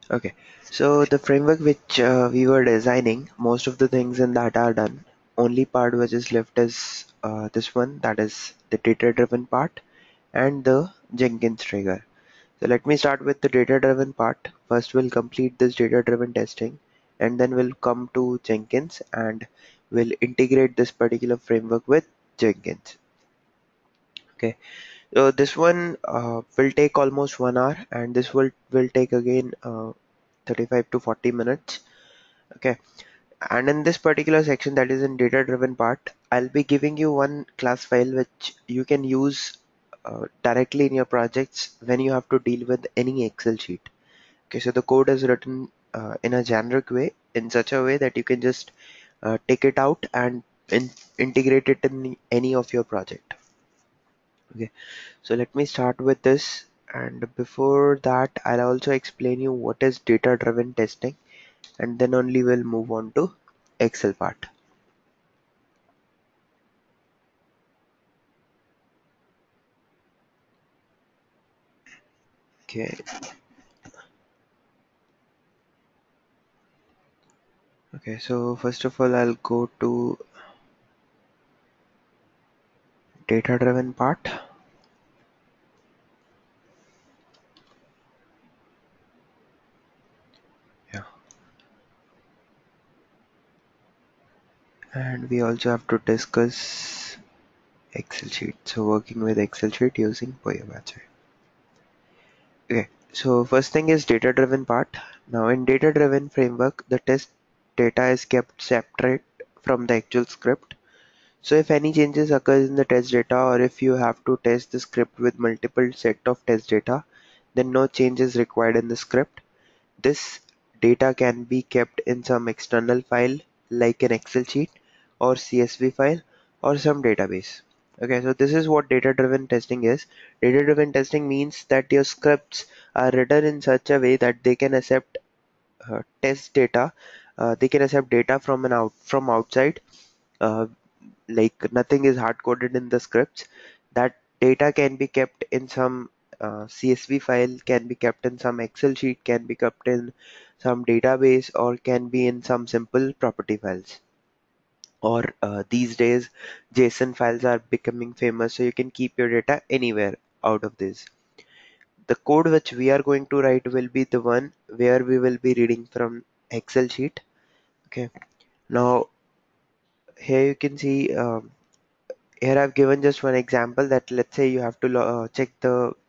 Okay, so the framework which we were designing, most of the things in that are done. Only part which is left is this one, that is the data-driven part and the Jenkins trigger. So let me start with the data-driven part. First, we'll complete this data-driven testing, and then we'll come to Jenkins and we'll integrate this particular framework with Jenkins. Okay, so this one will take almost 1 hour, and this will take again 35 to 40 minutes. Okay, and in this particular section, that is in data driven part, I'll be giving you one class file which you can use directly in your projects when you have to deal with any Excel sheet. Okay, so the code is written in a generic way, in such a way that you can just take it out and integrate it in any of your project. Okay, so let me start with this, and before that I'll also explain you what is data driven testing, and then only we'll move on to Excel part. Okay, okay, so first of all I'll go to data driven part. Yeah, and we also have to discuss Excel sheet, so working with Excel sheet using PoyaBatcher. Okay, so first thing is data driven part. Now in data driven framework, the test data is kept separate from the actual script. So if any changes occurs in the test data, or if you have to test the script with multiple set of test data, then no change is required in the script. This data can be kept in some external file like an Excel sheet or CSV file or some database. Okay, so this is what data driven testing is. Data driven testing means that your scripts are written in such a way that they can accept test data. They can accept data from outside, uh, like nothing is hard coded in the scripts. That data can be kept in some CSV file, can be kept in some Excel sheet, can be kept in some database, or can be in some simple property files. Or these days JSON files are becoming famous, so you can keep your data anywhere out of this. The code which we are going to write will be the one where we will be reading from Excel sheet. Okay, now here you can see, here I've given just one example, that let's say you have to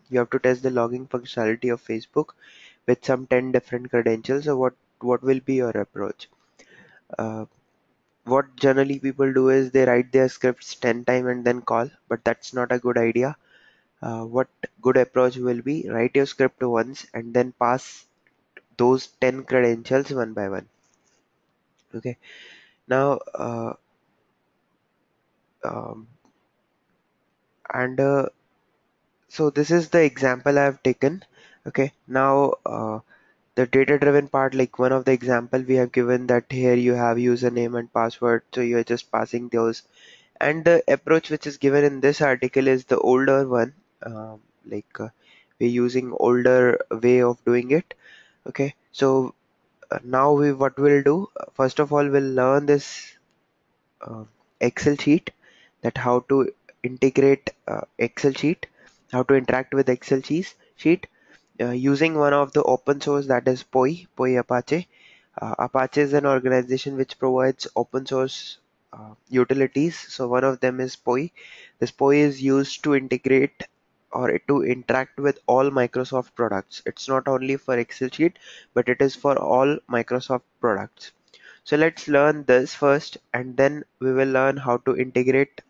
you have to test the logging functionality of Facebook with some 10 different credentials. So what will be your approach? Uh, what generally people do is they write their scripts 10 times and then call, but that's not a good idea. What good approach will be, write your script once and then pass those 10 credentials one by one. Okay, now um, and so this is the example I've taken. Okay, now the data driven part, like one of the example we have given, that here you have username and password, so you're just passing those. And the approach which is given in this article is the older one. Like we're using older way of doing it. Okay, so now we what we'll do, first of all we'll learn this uh, Excel sheet, that how to integrate Excel sheet, how to interact with Excel sheet using one of the open source, that is POI Apache. Apache is an organization which provides open source utilities. So one of them is POI. This POI is used to integrate or to interact with all Microsoft products. It's not only for Excel sheet, but it is for all Microsoft products. So let's learn this first, and then we will learn how to integrate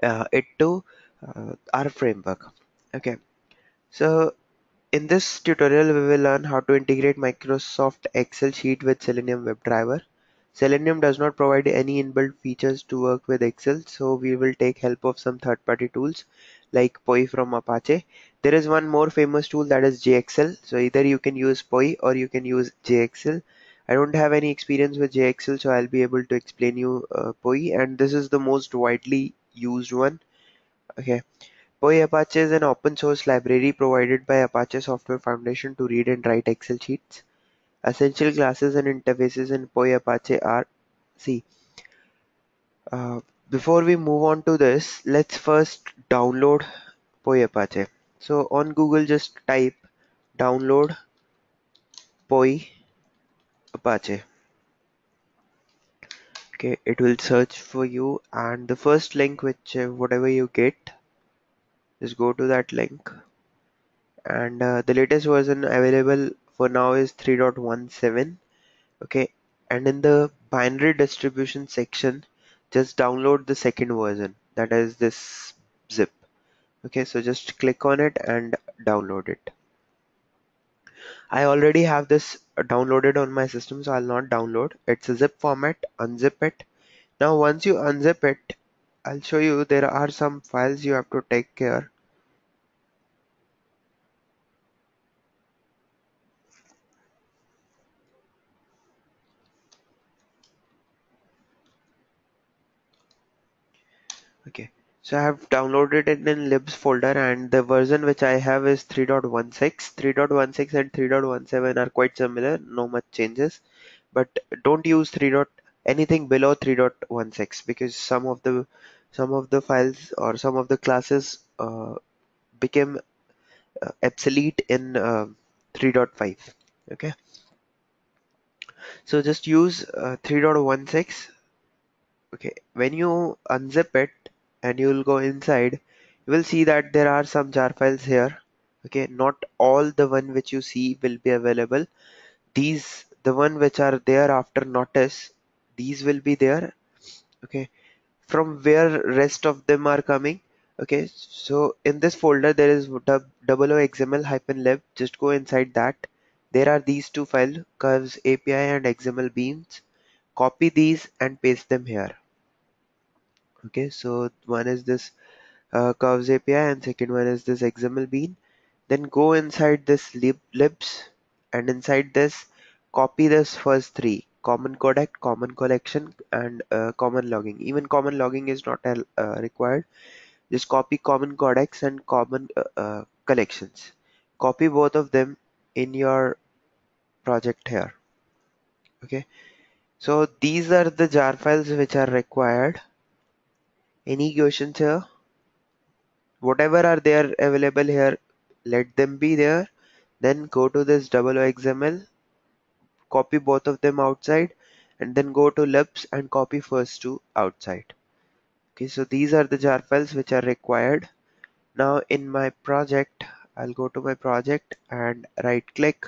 it to our framework. Okay, so in this tutorial, we will learn how to integrate Microsoft Excel sheet with Selenium WebDriver. Selenium does not provide any inbuilt features to work with Excel, so we will take help of some third-party tools like POI from Apache. There is one more famous tool, that is JXL. So either you can use POI or you can use JXL. I don't have any experience with JXL, so I'll be able to explain you POI, and this is the most widely used one. Okay. PyApache is an open source library provided by Apache Software Foundation to read and write Excel sheets. Essential classes and interfaces in PyApache are see. Uh, Before we move on to this, let's first download PyApache. So on Google, just type download PyApache. Okay, it will search for you, and the first link, which whatever you get, just go to that link. And the latest version available for now is 3.17. Okay, and in the binary distribution section, just download the second version, that is this zip. Okay, so just click on it and download it. I already have this downloaded on my system, so I'll not download. It's a zip format. Unzip it. Now once you unzip it, I'll show you there are some files you have to take care. Okay, so I have downloaded it in libs folder, and the version which I have is 3.16. 3.16 and 3.17 are quite similar, no much changes. But don't use anything below 3.16, because some of the files or some of the classes became obsolete in 3.5. Okay, so just use 3.16. Okay, when you unzip it and you will go inside, you will see that there are some jar files here. Okay, not all the one which you see will be available. These, the one which are there after notice, these will be there. Okay, from where rest of them are coming. Okay, so in this folder there is xml -lib. Just go inside that. There are these two files, curves API and XML beans. Copy these and paste them here. Okay, so one is this curves API and second one is this XML bean. Then go inside this libs, and inside this copy this first three: common codec, common collection, and common logging. Even common logging is not required. Just copy common codecs and common collections. Copy both of them in your project here. Okay, so these are the jar files which are required. Any questions here? Whatever are there available here, let them be there. Then go to this XML, copy both of them outside, and then go to libs and copy first two outside. Okay, so these are the jar files which are required. Now in my project, I'll go to my project and right click.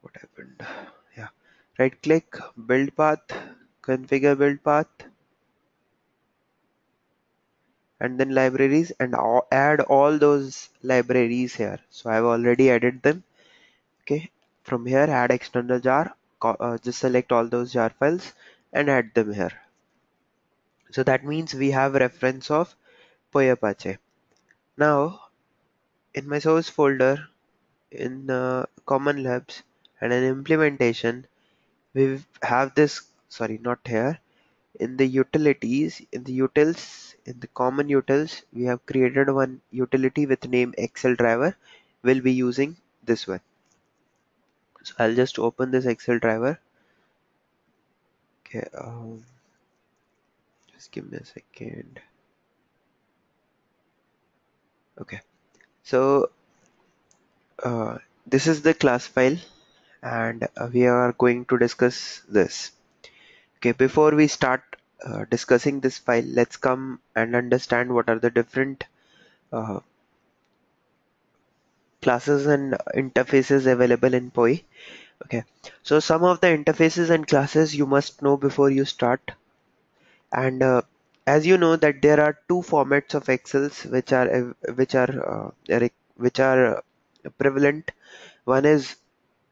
What happened? Yeah, right click, build path, configure build path, and then libraries, and add all those libraries here. So I've already added them. Okay, from here add external jar, just select all those jar files and add them here. So that means we have reference of PyApache. Now in my source folder, in common labs and an implementation, we have this, sorry, not here, in the utilities, in the utils, in the common utils, we have created one utility with name Excel driver. We'll be using this one. So I'll just open this Excel driver. Okay, just give me a second. Okay, so this is the class file, and we are going to discuss this. Okay, before we start discussing this file, let's come and understand what are the different uh, classes and interfaces available in Py. Okay, so some of the interfaces and classes you must know before you start. And as you know that there are two formats of Excels which are prevalent. One is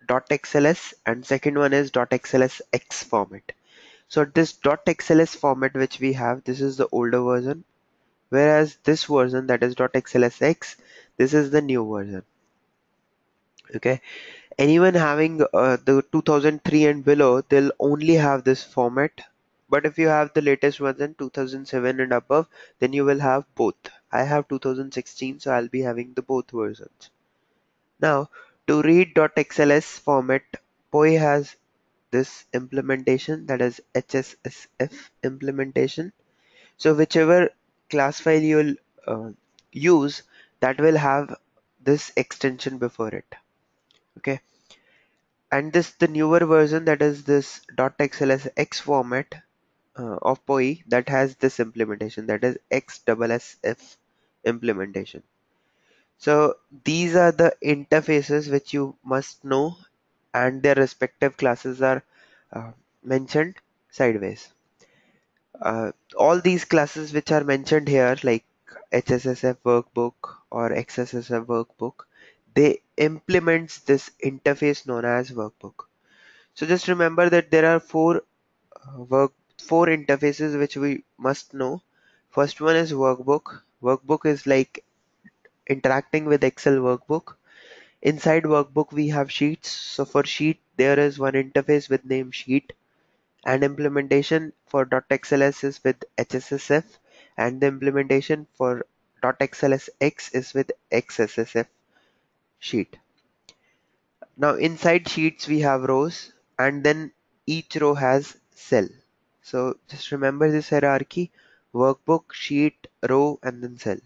.xls and second one is .xlsx format. So this .xls format which we have, this is the older version, whereas this version, that is .xlsx, this is the new version. Okay, Anyone having the 2003 and below, they'll only have this format. But if you have the latest version 2007 and above, then you will have both. I have 2016, so I'll be having the both versions. Now, to read .xls format, POI has this implementation, that is HSSF implementation. So whichever class file you'll uh, use, that will have this extension before it. Okay, and this the newer version, that is this .xlsx format of POI, that has this implementation, that is XSSF implementation. So these are the interfaces which you must know, and their respective classes are uh, mentioned sideways. All these classes which are mentioned here, like HSSF workbook or XSSF workbook, they implements this interface known as workbook. So just remember that there are four interfaces which we must know. First one is workbook. Workbook is like interacting with Excel workbook. Inside workbook we have sheets. So for sheet there is one interface with name sheet, and implementation for .xls is with HSSF, and the implementation for .xlsx is with XSSF sheet. Now inside sheets we have rows, and then each row has cell. So just remember this hierarchy: workbook, sheet, row, and then cell.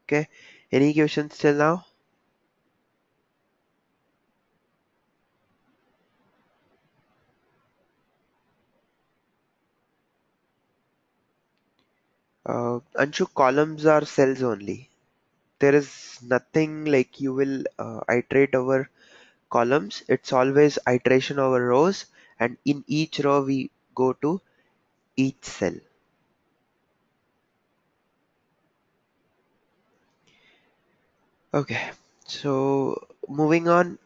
Okay. Any questions till now? Anshu, columns are cells only. There is nothing like you will iterate over columns. It's always iteration over rows, and in each row we go to each cell. Okay, so moving on.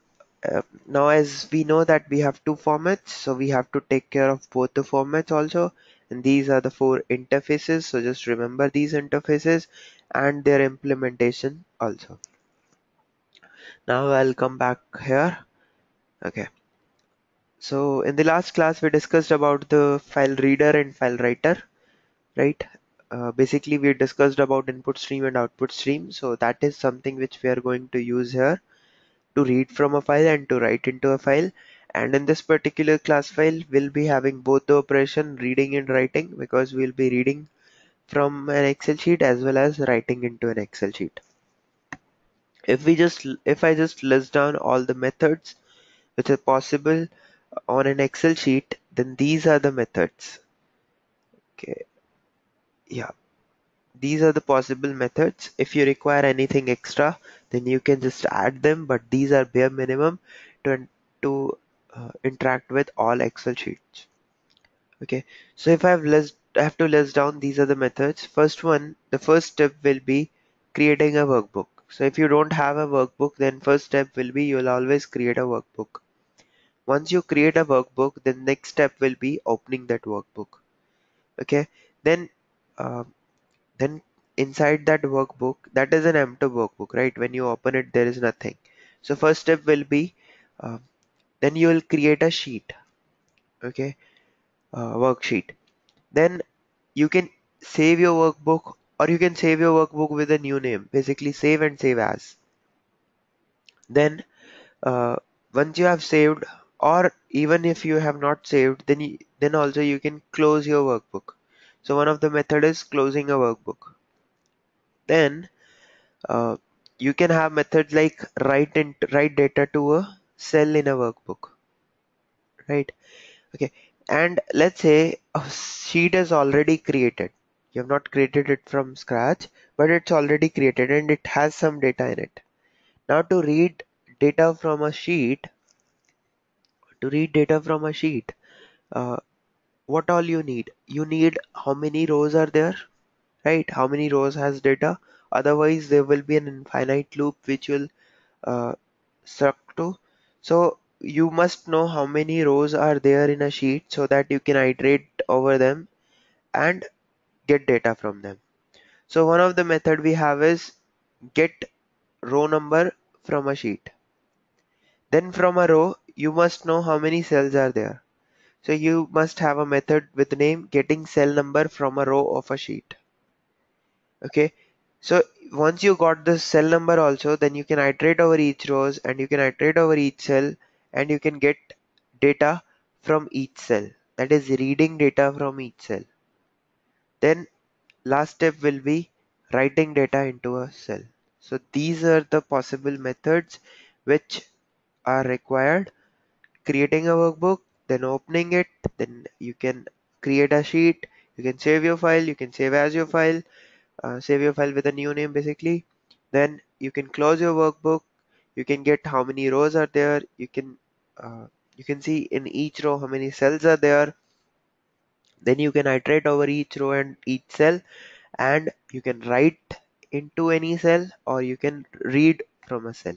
Now as we know that we have two formats, so we have to take care of both the formats also, and these are the four interfaces. So just remember these interfaces and their implementation also. Now I'll come back here. Okay, so in the last class we discussed about the file reader and file writer, right? Basically we discussed about input stream and output stream, so that is something which we are going to use here to read from a file and to write into a file. And in this particular class file we'll be having both the operation reading and writing, because we'll be reading from an Excel sheet as well as writing into an Excel sheet. If I just list down all the methods which are possible on an Excel sheet, then these are the methods. Okay, yeah, these are the possible methods. If you require anything extra, then you can just add them, but these are bare minimum to interact with all Excel sheets. Okay, so if I have to list down, these are the methods. First one, the first step will be creating a workbook. So if you don't have a workbook, then first step will be you'll always create a workbook. Once you create a workbook, then next step will be opening that workbook. Okay, then uh, then inside that workbook, that is an empty workbook, right? When you open it, there is nothing. So first step will be uh, then you will create a sheet. Okay, worksheet. Then you can save your workbook, or you can save your workbook with a new name. Basically save and save as. Then uh, once you have saved, or even if you have not saved, then also you can close your workbook. So one of the method is closing a workbook. Then uh, you can have methods like write data to a cell in a workbook, right? Okay, and let's say a sheet is already created. You have not created it from scratch, but it's already created and it has some data in it. Now data from a sheet, to read data from a sheet, uh, what all you need? You need how many rows are there, right? How many rows has data? Otherwise, there will be an infinite loop which will uh, stuck to. So you must know how many rows are there in a sheet so that you can iterate over them and get data from them. So one of the method we have is get row number from a sheet. Then from a row, you must know how many cells are there. So you must have a method with name getting cell number from a row of a sheet. Okay. So once you got the cell number also, then you can iterate over each rows and you can iterate over each cell and you can get data from each cell. That is reading data from each cell. Then last step will be writing data into a cell. So these are the possible methods which are required. Creating a workbook, then opening it, then you can create a sheet, you can save your file, you can save as your file, save your file with a new name basically. Then you can close your workbook, you can get how many rows are there, uh, you can see in each row how many cells are there. Then you can iterate over each row and each cell, and you can write into any cell or you can read from a cell.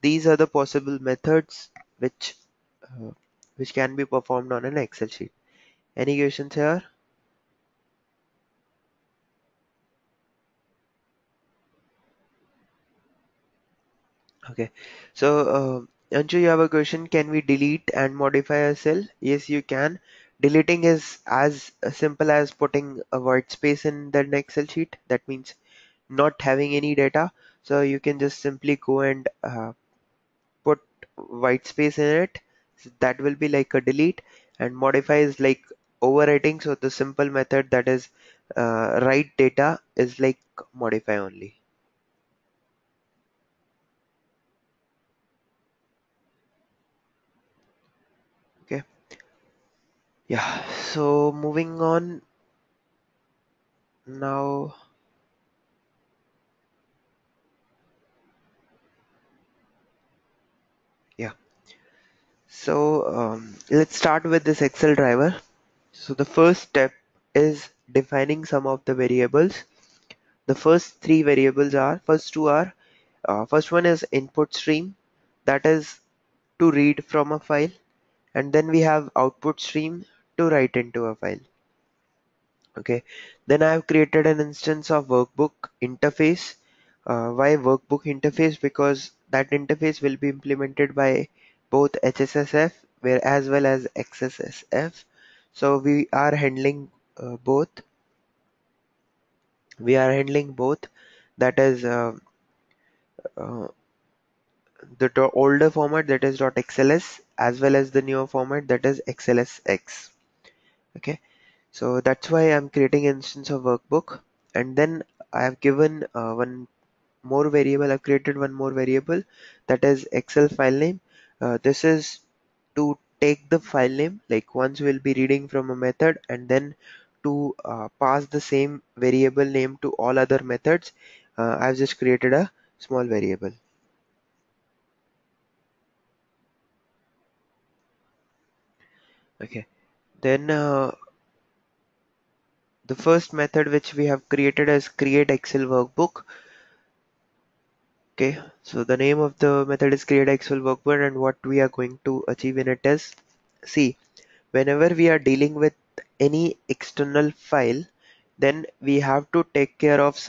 These are the possible methods which uh, which can be performed on an Excel sheet. Any questions here? Okay. So, Anshu, you have a question. Can we delete and modify a cell? Yes, you can. Deleting is as simple as putting a white space in the Excel sheet. That means not having any data. So you can just simply go and put white space in it. So that will be like a delete, and modify is like overwriting. So the simple method that is write data is like modify only. Okay. Yeah. So moving on now. Yeah. So let's start with this Excel driver. So the first step is defining some of the variables. The first three variables are, first two are, first one is input stream, that is to read from a file, and then we have output stream to write into a file. Okay, then I have created an instance of workbook interface. Why workbook interface? Because that interface will be implemented by both HSSF where as well as XSSF. So both. We are handling both. That is uh, the older format, that is .xls, as well as the newer format, that is XLSX. Okay. So that's why I'm creating an instance of workbook, and then I have given one more variable. I've created one more variable, that is Excel file name. This is to take the file name, like once we'll be reading from a method, and then to pass the same variable name to all other methods. I've just created a small variable. Okay. Then the first method which we have created is create Excel workbook. Okay, so the name of the method is create Excel workbook, and what we are going to achieve in it is, see, whenever we are dealing with any external file, then we have to take care of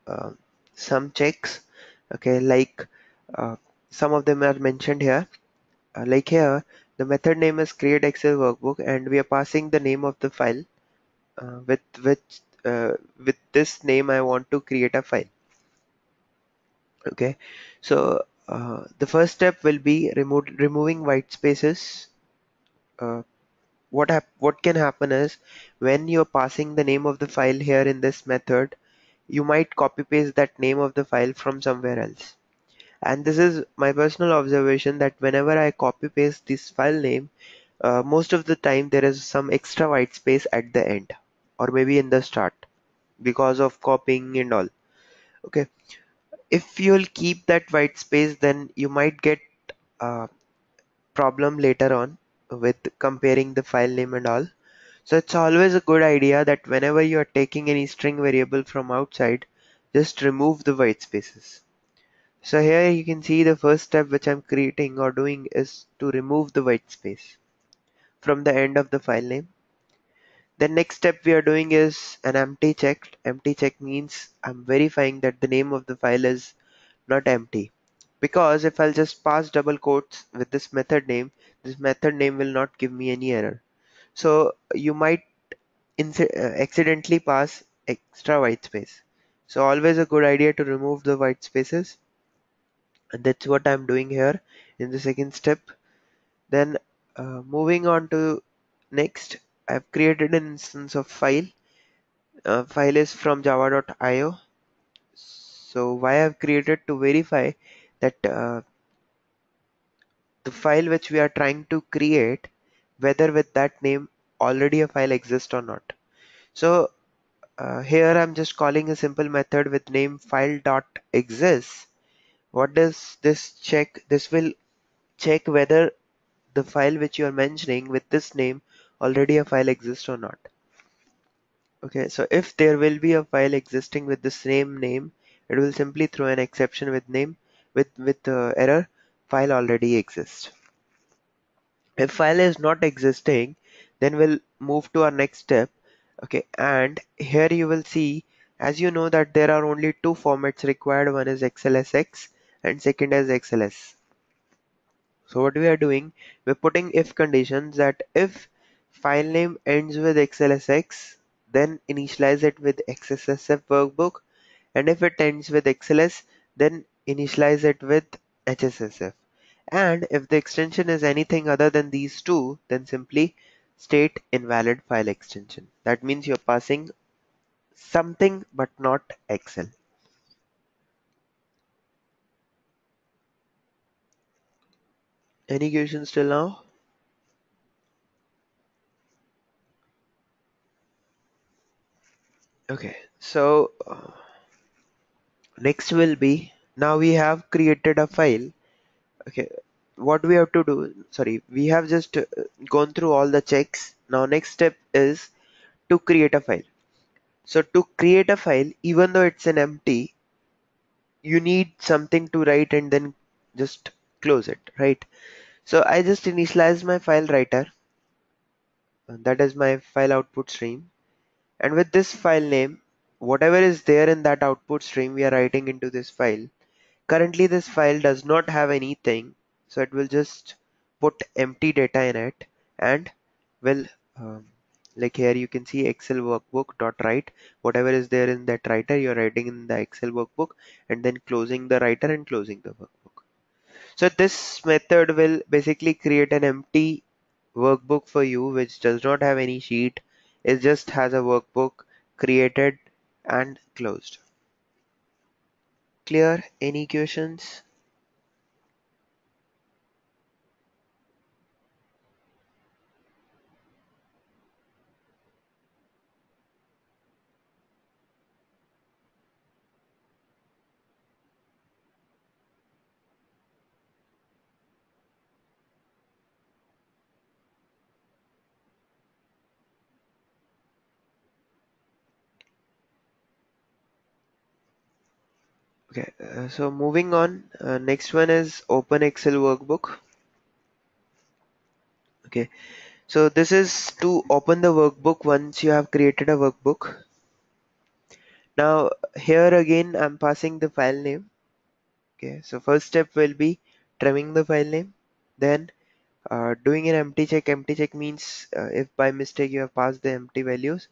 uh, some checks. Okay, like uh, some of them are mentioned here. Like here, the method name is create Excel workbook, and we are passing the name of the file. With this name, I want to create a file. Okay, so the first step will be removing white spaces. Uh, what can happen is, when you're passing the name of the file here in this method, you might copy paste that name of the file from somewhere else. And this is my personal observation, that whenever I copy paste this file name, most of the time there is some extra white space at the end, or maybe in the start, because of copying and all. Okay, if you'll keep that white space, then you might get a problem later on with comparing the file name and all. So it's always a good idea that whenever you are taking any string variable from outside, just remove the white spaces. So here you can see the first step which I'm creating or doing is to remove the white space from the end of the file name. The next step we are doing is an empty check. Empty check means I'm verifying that the name of the file is not empty. because if I'll just pass double quotes with this method name will not give me any error. So you might accidentally pass extra white space. So always a good idea to remove the white spaces, and that's what I'm doing here in the second step. Then moving on to next, I've created an instance of file. File is from java.io. So why I've created to verify that the file which we are trying to create, whether with that name already a file exists or not. So here I'm just calling a simple method with name file.exists. What does this check? This will check whether the file which you are mentioning with this name already a file exists or not. Okay, so if there will be a file existing with the same name, it will simply throw an exception with name with error file already exists. If file is not existing, then we'll move to our next step. Okay, and here you will see, as you know, that there are only two formats required. One is XLSX and second is XLS. So what we are doing, we're putting if conditions that if file name ends with XLSX, then initialize it with XSSF workbook, and if it ends with XLS, then initialize it with HSSF. And if the extension is anything other than these two, then simply state invalid file extension. That means you're passing something but not Excel. Any questions till now? Okay, so next will be, now we have created a file. Okay, what we have to do, sorry, we have just gone through all the checks. Now next step is to create a file. So to create a file, even though it's an empty, you need something to write and then just close it, right? So I just initialize my file writer, that is my file output stream, and with this file name, whatever is there in that output stream, we are writing into this file. Currently, this file does not have anything, so it will just put empty data in it and will um, like here you can see Excel workbook dot write, whatever is there in that writer you're writing in the Excel workbook and then closing the writer and closing the workbook. So this method will basically create an empty workbook for you which does not have any sheet. It just has a workbook created and closed. Clear? Any questions? Okay, so moving on, next one is Open Excel workbook. Okay, so this is to open the workbook once you have created a workbook. Now here again I'm passing the file name. Okay, so first step will be trimming the file name, then doing an empty check. Empty check means if by mistake you have passed the empty values,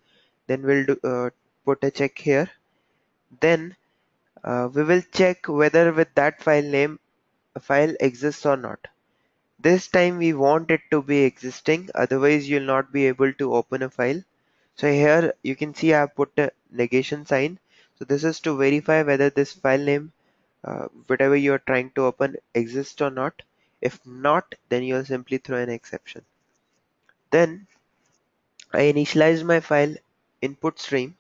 then we'll put a check here. Then we will check whether with that file name a file exists or not. This time we want it to be existing, otherwise you'll not be able to open a file. So here you can see I have put a negation sign. So this is to verify whether this file name, whatever you are trying to open, exists or not. If not, then you'll simply throw an exception. Then I initialize my file input stream,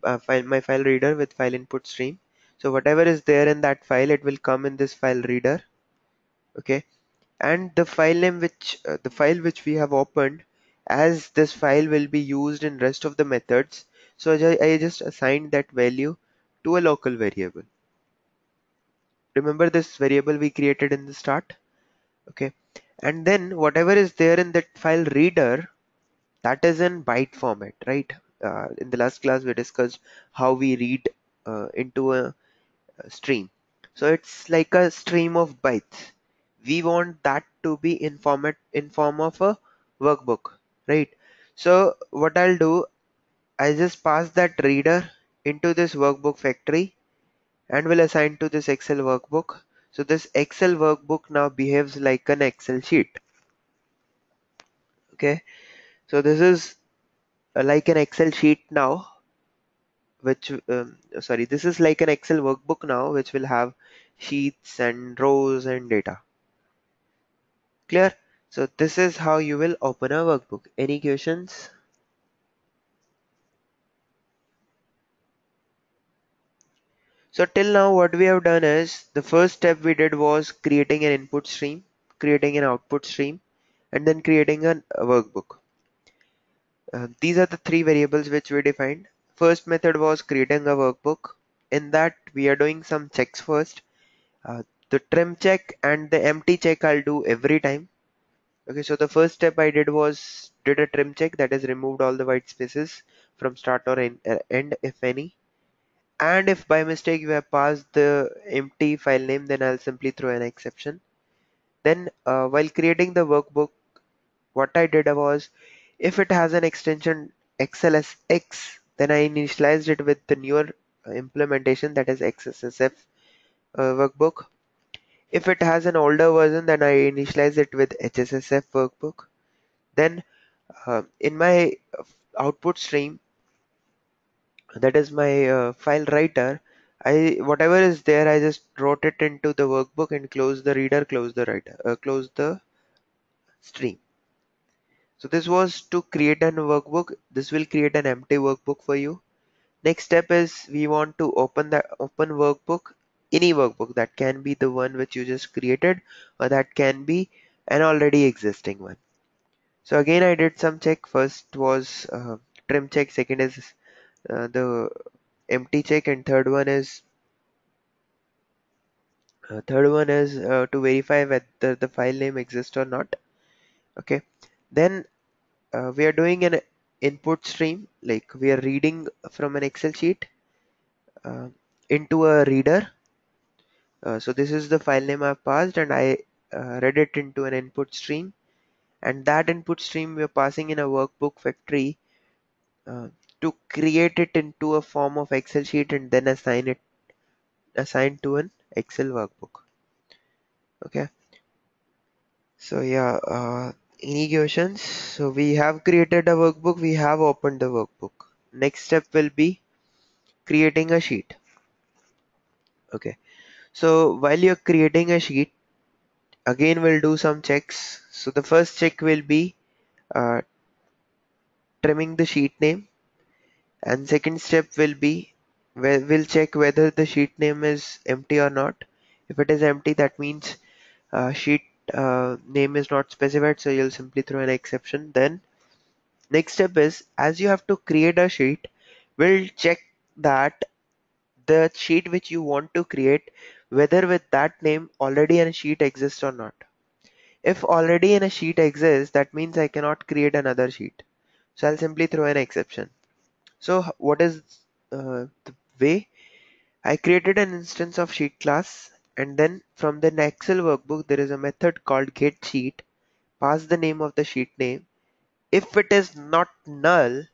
my file reader with file input stream. So whatever is there in that file, it will come in this file reader. Okay, and the file name which the file which we have opened, as this file will be used in rest of the methods, so I just assigned that value to a local variable. Remember this variable we created in the start? Okay, and then whatever is there in that file reader, that is in byte format, right? In the last class we discussed how we read into a stream. So it's like a stream of bytes. We want that to be in form of a workbook, right? So what I'll do, I just pass that reader into this workbook factory and will assign to this Excel workbook. So this Excel workbook now behaves like an Excel sheet. Okay, so this is like an Excel sheet now, which sorry, this is like an Excel workbook now, which will have sheets and rows and data. Clear? So this is how you will open a workbook. Any questions? So till now what we have done is the first step we did was creating an input stream, creating an output stream, and then creating a workbook. These are the three variables which we defined. First method was creating a workbook. In that we are doing some checks first. The trim check and the empty check I'll do every time. Okay, so the first step I did a trim check, that is removed all the white spaces from start or end if any. And if by mistake you have passed the empty file name, then I'll simply throw an exception. Then while creating the workbook, what I did was, if it has an extension XLSX, then I initialized it with the newer implementation, that is XSSF workbook. If it has an older version, then I initialize it with HSSF workbook. Then in my output stream, that is my file writer, I whatever is there, I just wrote it into the workbook and close the reader, close the writer, close the stream. So this was to create an workbook. This will create an empty workbook for you. Next step is we want to open the open workbook, any workbook that can be the one which you just created, or that can be an already existing one. So again, I did some check. First was trim check. Second is the empty check, and third one is to verify whether the file name exists or not. Okay. Then we are doing an input stream, like we are reading from an Excel sheet uh, into a reader. So this is the file name I've passed, and I read it into an input stream, and that input stream we are passing in a workbook factory uh, to create it into a form of Excel sheet and then assign to an Excel workbook. Okay. So yeah, any questions? So we have created a workbook, we have opened the workbook. Next step will be creating a sheet. Okay. So while you're creating a sheet, again we'll do some checks. So the first check will be uh, trimming the sheet name, and second step will be where we'll check whether the sheet name is empty or not. If it is empty, that means sheet name is not specified, so you'll simply throw an exception. Then next step is, as you have to create a sheet, we'll check that the sheet which you want to create, whether with that name already a sheet exists or not. If already in a sheet exists, that means I cannot create another sheet. So I'll simply throw an exception. So what is the way? I created an instance of sheet class, and then from the Excel workbook there is a method called getSheet. Pass the name of the sheet name. If it is not null,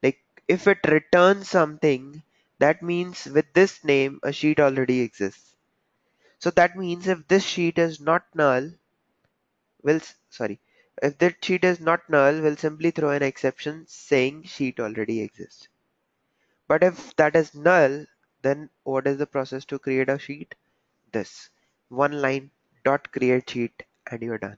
like if it returns something, that means with this name a sheet already exists. So that means if this sheet is not null, sorry, if that sheet is not null, we'll simply throw an exception saying sheet already exists. But if that is null, then what is the process to create a sheet? This one line dot create sheet, and you're done.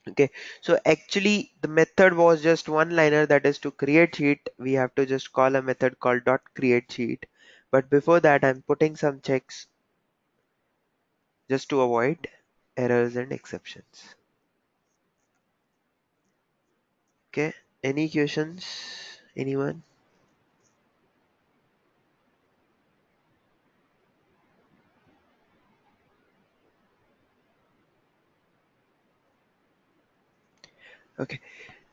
Okay, so actually the method was just one liner, that is to create sheet. We have to just call a method called dot create sheet. But before that, I'm putting some checks just to avoid errors and exceptions. Okay, any questions? Anyone? Okay,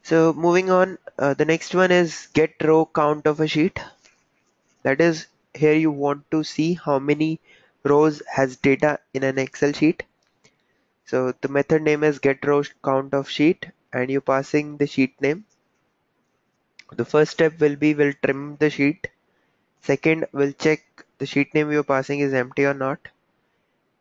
so moving on, the next one is get row count of a sheet. That is, here you want to see how many rows has data in an Excel sheet. So the method name is get row count of sheet, and you're passing the sheet name. The first step will be we'll trim the sheet. Second, we'll check the sheet name you're passing is empty or not.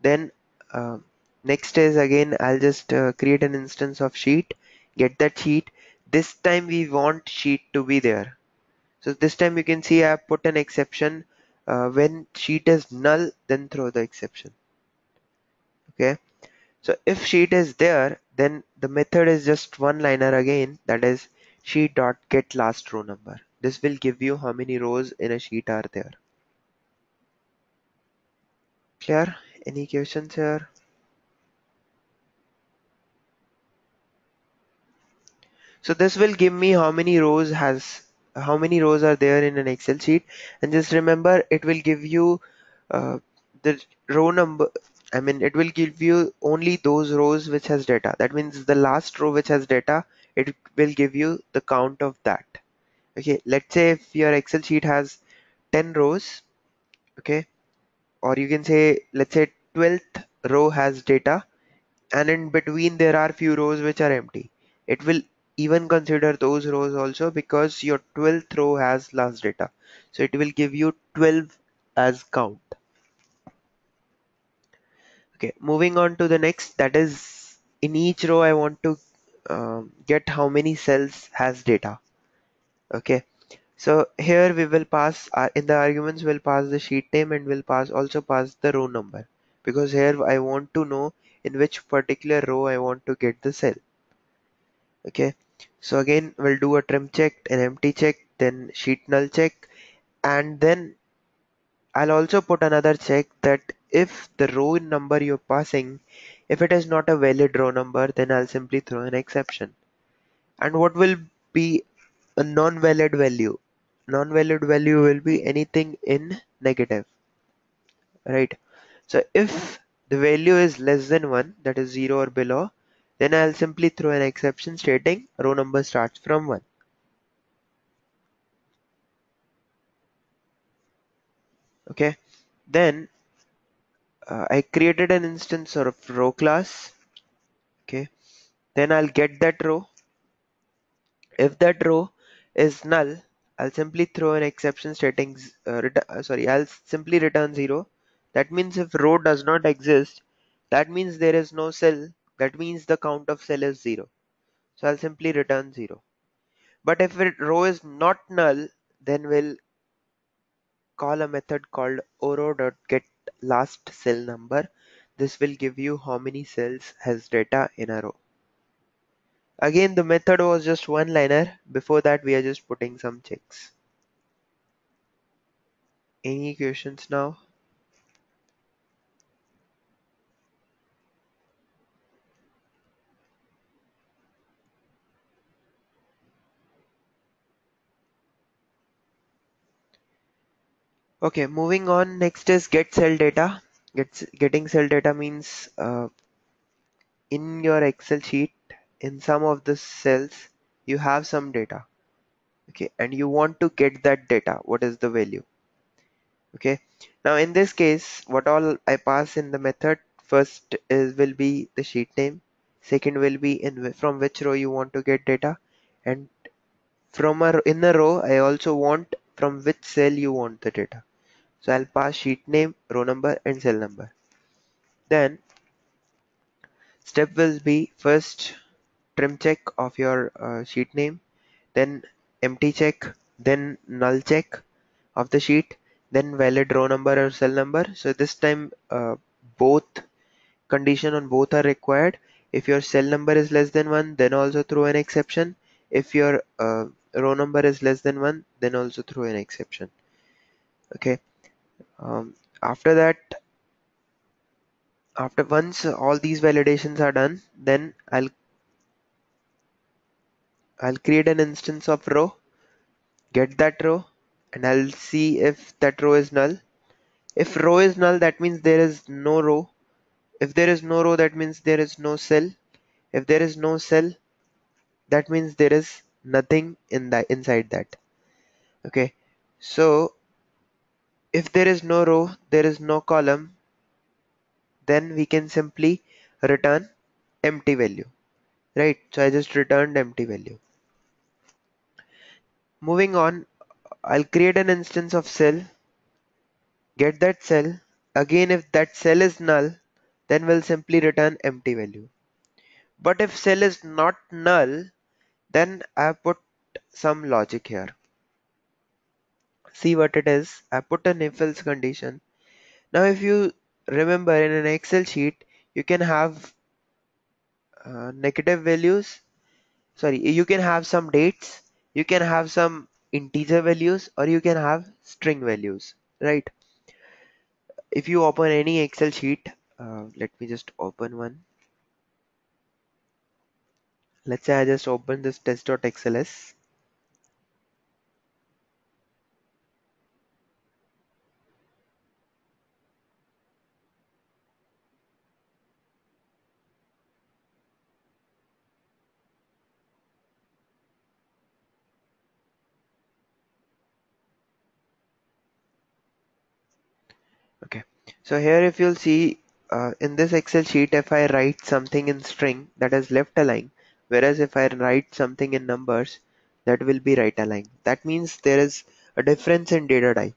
Then uh, next is again I'll just create an instance of sheet, get that sheet. This time we want sheet to be there. So this time you can see I have put an exception. When sheet is null, then throw the exception. Okay. So if sheet is there, then the method is just one liner again, that is sheet dot get last row number. This will give you how many rows in a sheet are there. Clear? Any questions here? So this will give me how many rows are there in an Excel sheet, and just remember it will give you uh, the row number. I mean, it will give you only those rows which has data. That means the last row which has data, it will give you the count of that. Okay, let's say if your Excel sheet has 10 rows, okay, or you can say, let's say 12th row has data, and in between there are few rows which are empty. It will even consider those rows also because your 12th row has last data. So it will give you 12 as count. Okay, moving on to the next, that is in each row I want to get how many cells has data. Okay, so here we will pass in the arguments we'll pass the sheet name, and we'll also pass the row number, because here I want to know in which particular row I want to get the cell. Okay, so again we'll do a trim check, an empty check, then sheet null check, and then I'll also put another check that if the row number you're passing, if it is not a valid row number, then I'll simply throw an exception. And what will be a non-valid value? Non-valid value will be anything in negative, right? So if the value is less than 1, that is 0 or below, then I'll simply throw an exception stating row number starts from 1. Okay, then I created an instance of row class. Okay, then I'll get that row. If that row is null, I'll simply throw an exception stating I'll simply return 0. That means if row does not exist, that means there is no cell. That means the count of cell is 0. So I'll simply return 0. But if row is not null, then we'll call a method called oro.getLastCellNumber. This will give you how many cells has data in a row. Again, the method was just one liner. Before that, we are just putting some checks. Any questions now? Okay, moving on. Next is get cell data. Getting cell data means in your Excel sheet, in some of the cells, you have some data. Okay, and you want to get that data. What is the value? Okay, now in this case, what all I pass in the method, first is will be the sheet name, second will be from which row you want to get data, and in a row I also want from which cell you want the data. So I'll pass sheet name, row number, and cell number. Then step will be first trim check of your sheet name, then empty check, then null check of the sheet, then valid row number or cell number. So this time both condition on both are required. If your cell number is less than 1, then also throw an exception. If your row number is less than 1, then also throw an exception. Okay. After that, after once all these validations are done, then I'll create an instance of row, get that row, and I'll see if that row is null. If row is null, that means there is no row. If there is no row, that means there is no cell. If there is no cell, that means there is nothing inside that. Okay. So If there is no row, there is no column, then we can simply return empty value, right? So I just returned empty value. Moving on, I'll create an instance of cell, get that cell. Again, if that cell is null, then we'll simply return empty value. But if cell is not null, then I put some logic here. See what it is. I put an if else condition. Now, if you remember in an Excel sheet, you can have negative values. Sorry, you can have some dates, you can have some integer values, or you can have string values, right? If you open any Excel sheet, let me just open one. Let's say I just open this test.xls. Okay, so here if you'll see in this Excel sheet, if I write something in string, that is left aligned, whereas if I write something in numbers, that will be right aligned. That means there is a difference in data type.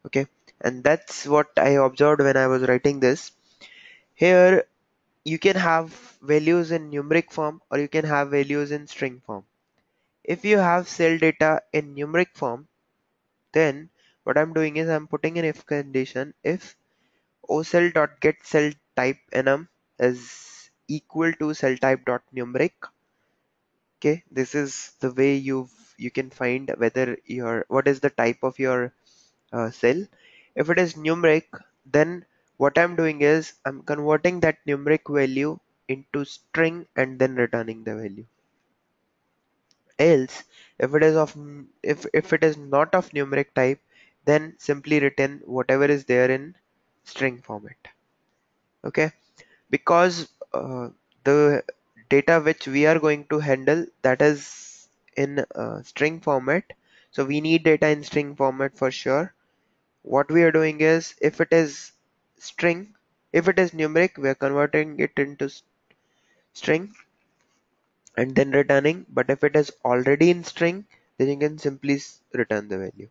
Okay, and that's what I observed when I was writing this. Here you can have values in numeric form or you can have values in string form. If you have cell data in numeric form, then what I'm doing is I'm putting an if condition. If ocell dot get cell type enum is equal to cell type dot numeric. Okay, this is the way you can find whether your what is the type of your cell. If it is numeric, then what I'm doing is I'm converting that numeric value into string and then returning the value. Else, if it is if it is not of numeric type, then simply return whatever is there in string format. Okay, because the data which we are going to handle, that is in string format, so we need data in string format for sure. What we are doing is if it is string, if it is numeric, we are converting it into string and then returning. But if it is already in string, then you can simply return the value.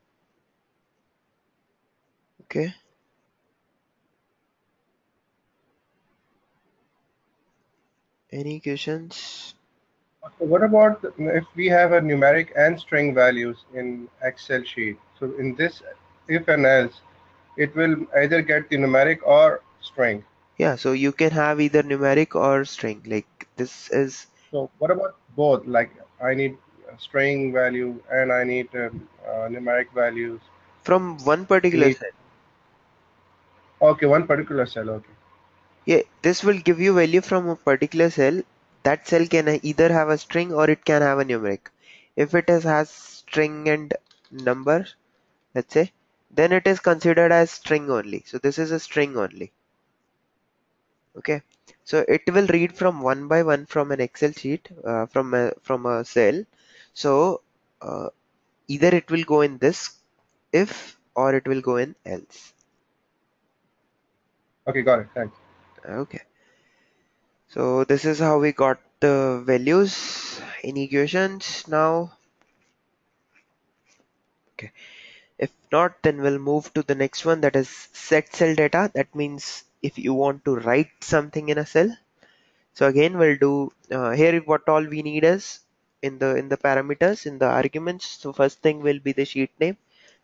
Okay, any questions? So what about if we have a numeric and string values in Excel sheet? So in this if and else, it will either get the numeric or string. Yeah, so you can have either numeric or string, like this is So what about both? Like I need a string value and I need numeric values. from one You particular need set. okay, one particular cell. Okay, Yeah, this will give you value from a particular cell. That cell can either have a string or it can have a numeric. If it has string and number, let's say, then it is considered as string only. So this is a string only. Okay, so it will read from one by one from an Excel sheet, from a cell. So uh, either it will go in this if or it will go in else. okay, got it. Thanks. Okay, so this is how we got the values in equations now. Okay, if not, then we'll move to the next one, that is set cell data. That means if you want to write something in a cell. So again, we'll do here what all we need is in the parameters, in the arguments. So first thing will be the sheet name,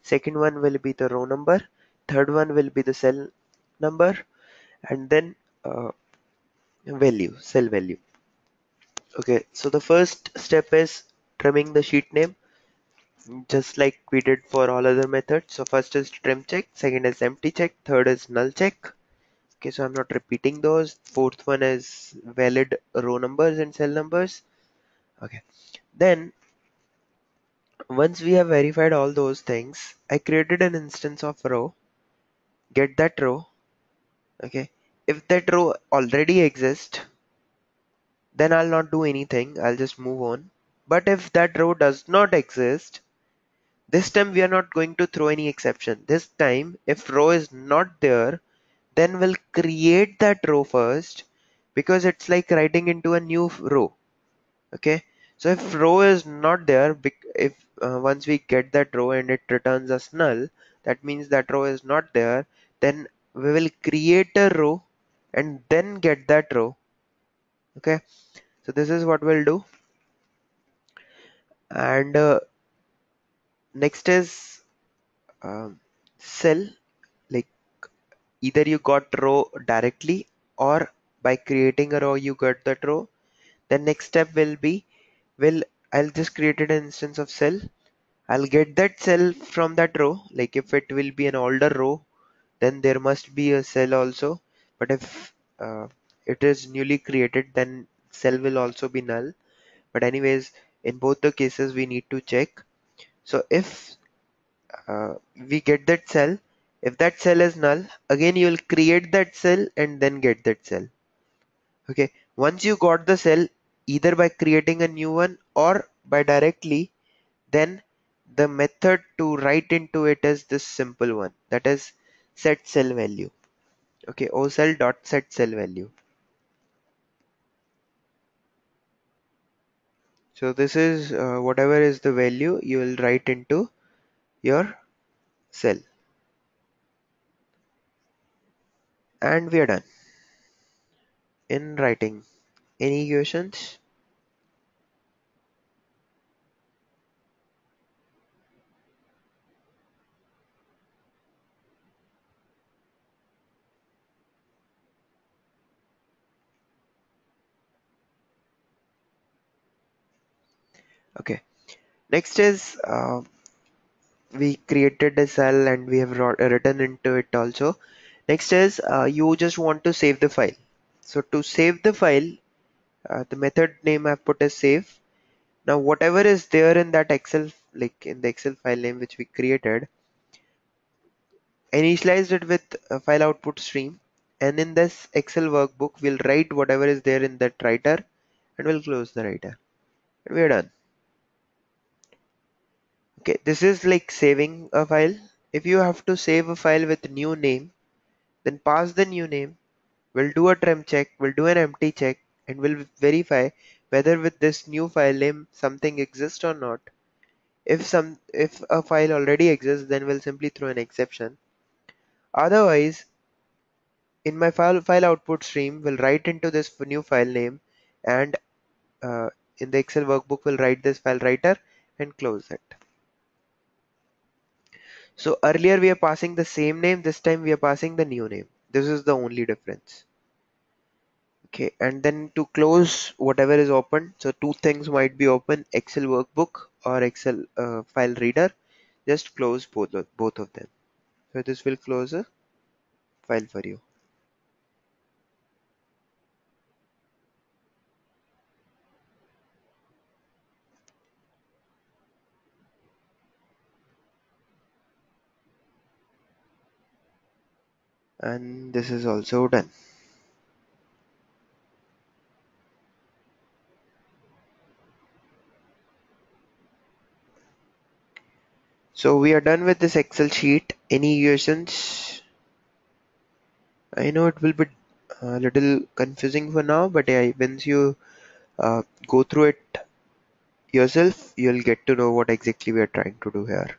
second one will be the row number, third one will be the cell number, and then cell value. Okay, so the first step is trimming the sheet name, just like we did for all other methods. So first is trim check, second is empty check, third is null check. Okay, so I'm not repeating those. Fourth one is valid row numbers and cell numbers. Okay, then once we have verified all those things, I created an instance of row, get that row. Okay, if that row already exists, then I'll not do anything, I'll just move on. But if that row does not exist, This time we are not going to throw any exception. This time, if row is not there, then we'll create that row first, because it's like writing into a new row. Okay, so if row is not there, if once we get that row and it returns us null, that means that row is not there. Then we will create a row and then get that row. Okay, so this is what we'll do. And next is cell. Like, either you got row directly, or by creating a row you got that row. The next step will be, well, I'll just create an instance of cell. I'll get that cell from that row. Like, if it will be an older row, then there must be a cell also. But if it is newly created, then cell will also be null. But anyways, in both the cases we need to check. So if we get that cell, if that cell is null, again you will create that cell and then get that cell. Okay, once you got the cell, either by creating a new one or by directly, then the method to write into it is this simple one, that is set cell value. Okay, ocell dot set cell value. So this is whatever is the value you will write into your cell, and we are done in writing. Any questions? Okay, next is we created a cell and we have written into it also. Next is you just want to save the file. So to save the file, the method name I've put as save. Now whatever is there in that Excel, like in the Excel file name which we created, initialized it with a file output stream, and in this Excel workbook we'll write whatever is there in that writer, and we'll close the writer, and we're done. Okay, this is like saving a file. If you have to save a file with new name, then pass the new name. We'll do a trim check, we'll do an empty check, and we'll verify whether with this new file name something exists or not. If a file already exists, then we'll simply throw an exception. Otherwise, in my file output stream, we'll write into this new file name, and uh, in the Excel workbook, we'll write this file writer and close it. So earlier we are passing the same name, this time we are passing the new name. This is the only difference. Okay, and then to close whatever is open, so two things might be open: Excel workbook or Excel file reader. Just close both of them. So this will close a file for you. And this is also done. So we are done with this Excel sheet. Any questions? I know it will be a little confusing for now, but yeah, once you go through it yourself, you'll get to know what exactly we are trying to do here.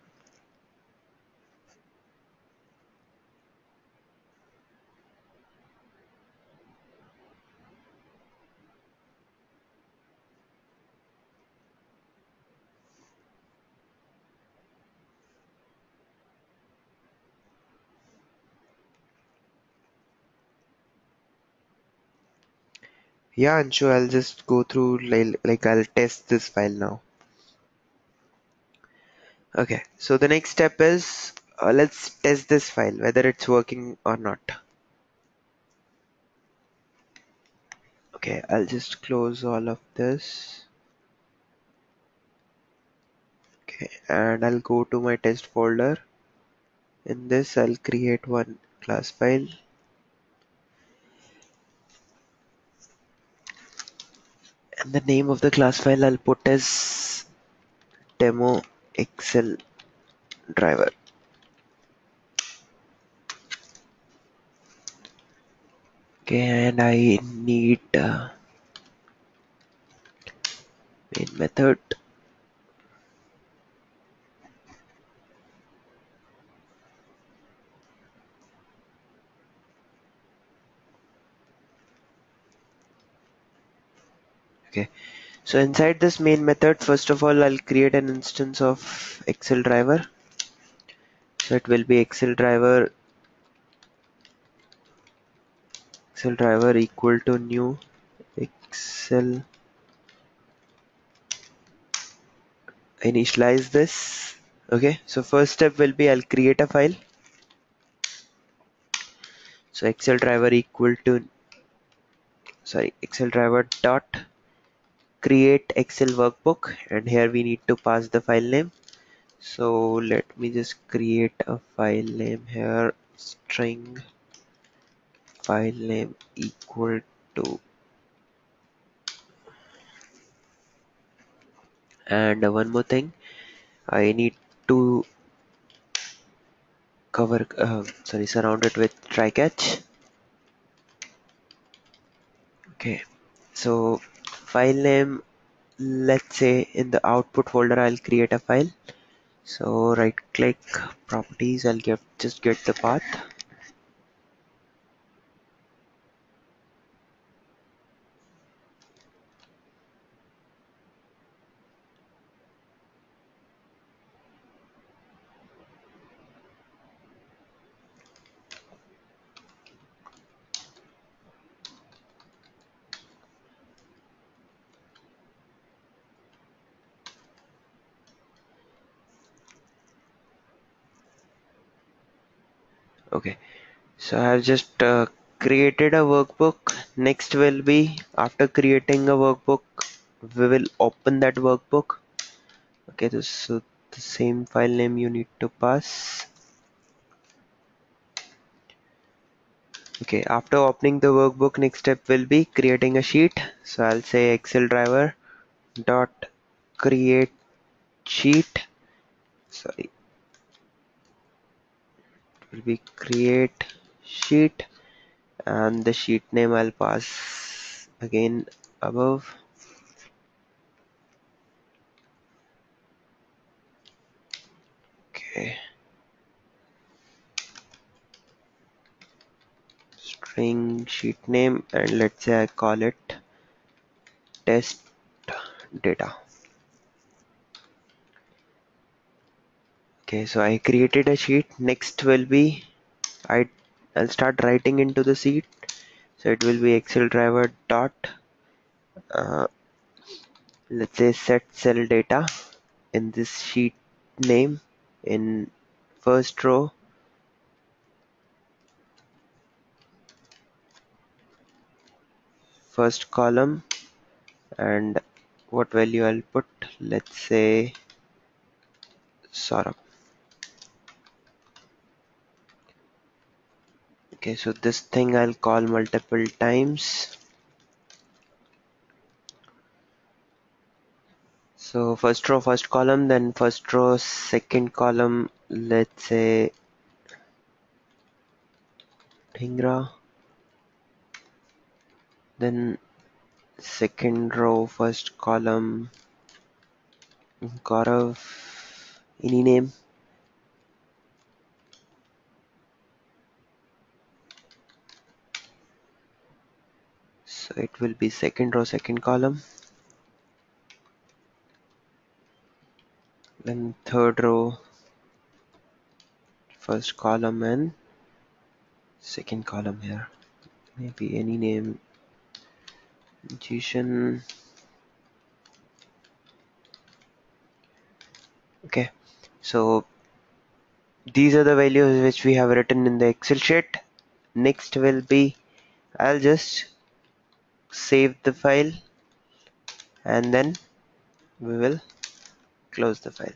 Yeah, and so I'll just go through like I'll test this file now. Okay, so the next step is let's test this file whether it's working or not. Okay, I'll just close all of this. Okay, and I'll go to my test folder. In this, I'll create one class file, and the name of the class file I'll put as demo excel driver. Okay, and I need main method. Okay, so inside this main method, first of all, I'll create an instance of Excel driver. So it will be Excel driver equal to new Excel. Initialize this. Okay, so first step will be I'll create a file. So Excel driver equal to Excel driver dot create Excel workbook, and here we need to pass the file name. So let me just create a file name here, string file name equal to, and one more thing, I need to surround it with try catch. Okay, so file name, let's say in the output folder I'll create a file. So right click properties, I'll just get the path. Okay, so I've just created a workbook. Next will be, after creating a workbook, we will open that workbook. Okay, so the same file name you need to pass. Okay, after opening the workbook, next step will be creating a sheet. So I'll say Excel driver dot create sheet. Sorry, it will be create sheet, and the sheet name I'll pass again above. Okay, string sheet name, and let's say I call it test data. Okay, so I created a sheet. Next will be I'll start writing into the sheet. So it will be Excel driver dot uh, let's say set cell data in this sheet name in first row, first column, and what value I'll put, let's say Saurabh. Okay, so this thing I'll call multiple times. So first row, first column, then first row, second column, let's say Dhingra, then second row, first column, Gaurav, any name. So it will be second row, second column, then third row, first column, and second column here. Maybe any name, Jishan. Okay, so these are the values which we have written in the Excel sheet. Next will be, I'll just save the file and then we will close the file.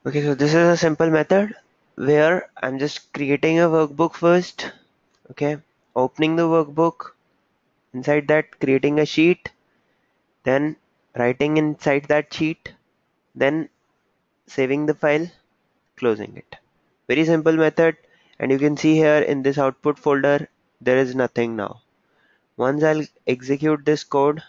Okay, so this is a simple method where I'm just creating a workbook first. Okay, opening the workbook, inside that creating a sheet, then writing inside that sheet, then saving the file, closing it. Very simple method, and you can see here in this output folder there is nothing now. Once I'll execute this code,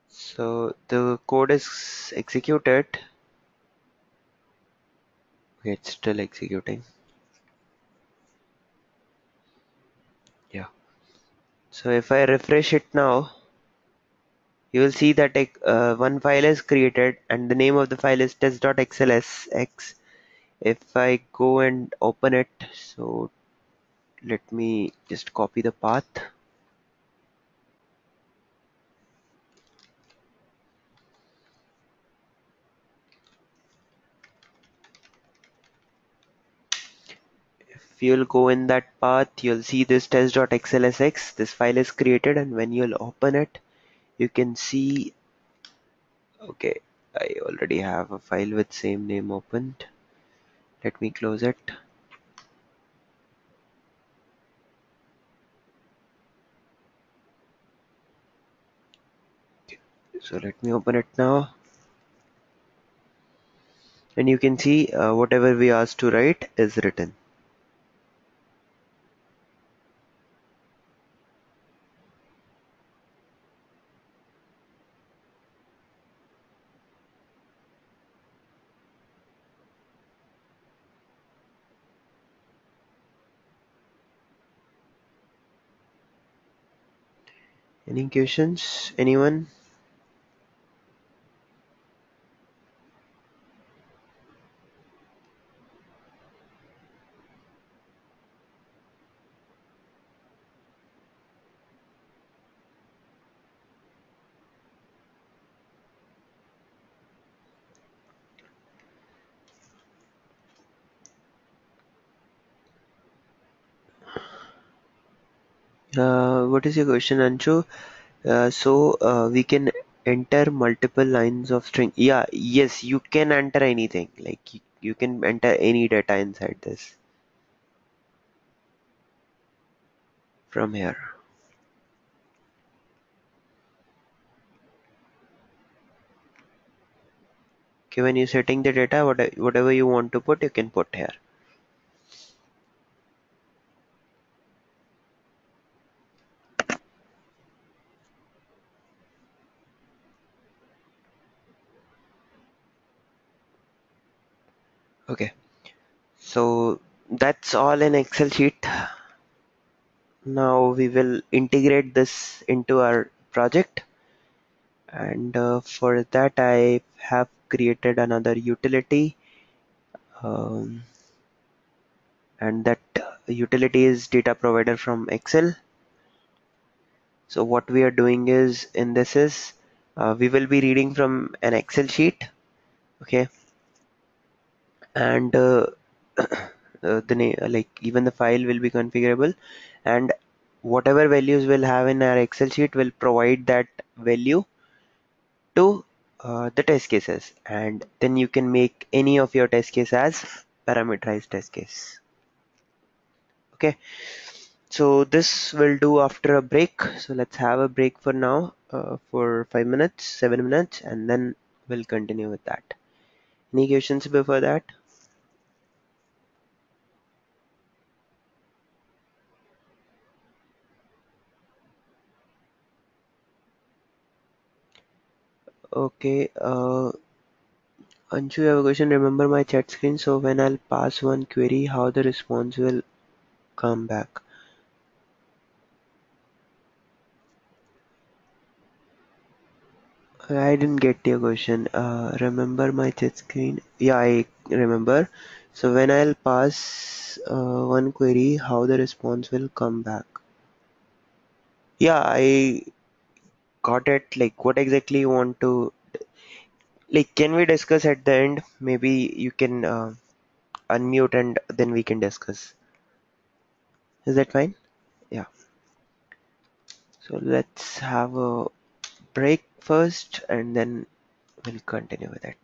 so the code is executed. Okay, it's still executing. Yeah. So if I refresh it now, you will see that one file is created and the name of the file is test.xlsx. If I go and open it, so let me just copy the path. If you'll go in that path, you'll see this test.xlsx. This file is created, and when you'll open it, you can see, okay, I already have a file with same name opened. Let me close it. So let me open it now. And you can see whatever we asked to write is written. Any questions? Anyone? What is your question, Anshu? We can enter multiple lines of string. Yeah, yes, you can enter anything. Like you can enter any data inside this from here. Okay, when you're setting the data, whatever you want to put, you can put here. Okay, so that's all in Excel sheet. Now we will integrate this into our project, and for that I have created another utility, um, and that utility is data provider from Excel. So what we are doing is in this is we will be reading from an Excel sheet, okay, and the name, like even the file will be configurable, and whatever values we'll have in our Excel sheet will provide that value to the test cases, and then you can make any of your test case as parameterized test case. Okay, so this will do after a break. So let's have a break for now for 5 minutes, 7 minutes, and then we'll continue with that. Any questions before that? Okay, Anshu, you have a question. Remember my chat screen. So when I'll pass one query, how the response will come back? I didn't get your question. Remember my chat screen? Yeah, I remember. So when I'll pass one query, how the response will come back? Yeah, I got it. Like, what exactly you want to, like, can we discuss at the end? Maybe you can unmute and then we can discuss. Is that fine? Yeah. So let's have a break first and then we'll continue with it.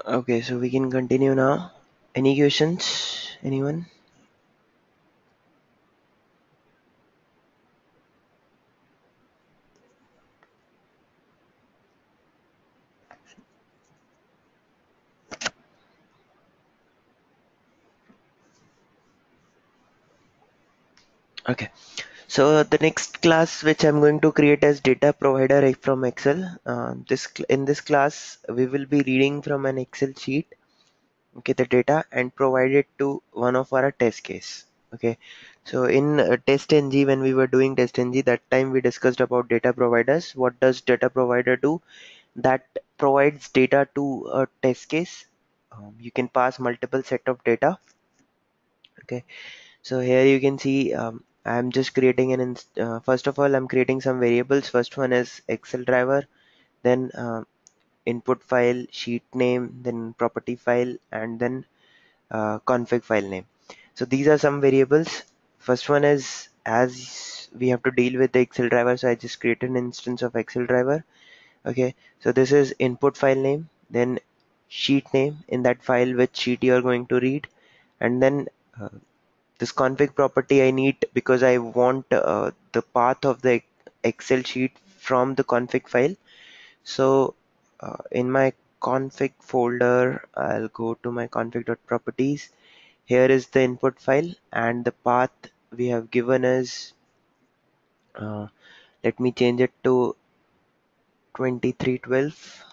Okay, so we can continue now. Any questions? Anyone? Okay. So the next class which I'm going to create as data provider from Excel. In this class we will be reading from an Excel sheet, okay, the data and provide it to one of our test case. Okay. So in TestNG, when we were doing TestNG, that time we discussed about data providers. What does data provider do? That provides data to a test case. You can pass multiple set of data. Okay. So here you can see I'm just creating first of all I'm creating some variables. First one is Excel driver, then input file, sheet name, then property file, and then config file name. So these are some variables. First one is, as we have to deal with the Excel driver, so I just created an instance of Excel driver. Okay, so this is input file name, then sheet name, in that file which sheet you are going to read, and then uh, this config property I need because I want the path of the Excel sheet from the config file. So in my config folder, I'll go to my config.properties. Here is the input file and the path we have given is, uh, let me change it to 2312.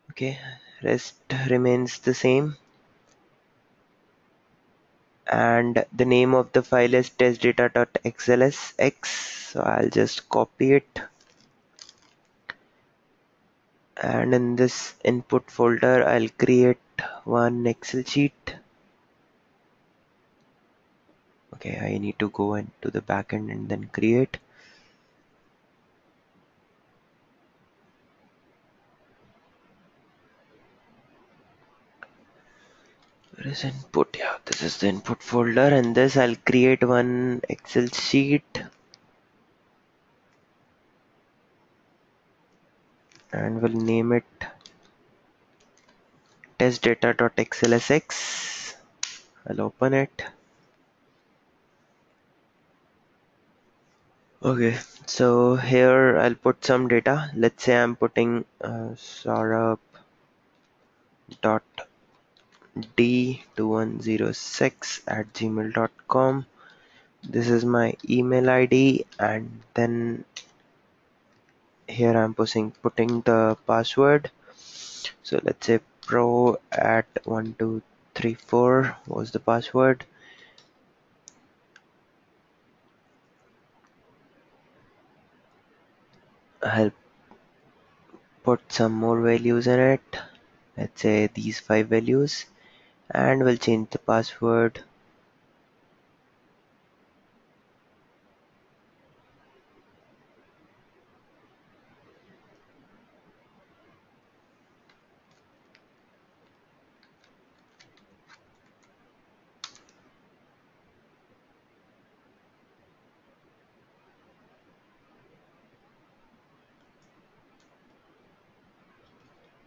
Okay, rest remains the same. And the name of the file is testdata.xlsx. So I'll just copy it. And in this input folder, I'll create one Excel sheet. Okay, I need to go into the backend and then create. Where is input? Yeah, this is the input folder, and this I'll create one Excel sheet and we'll name it testdata.xlsx. I'll open it. Okay, so here I'll put some data. Let's say I'm putting Saurabh dot d2106@gmail.com. This is my email ID, and then here I'm putting the password. So let's say pro at 1234 was the password. I'll put some more values in it. Let's say these 5 values, and we'll change the password.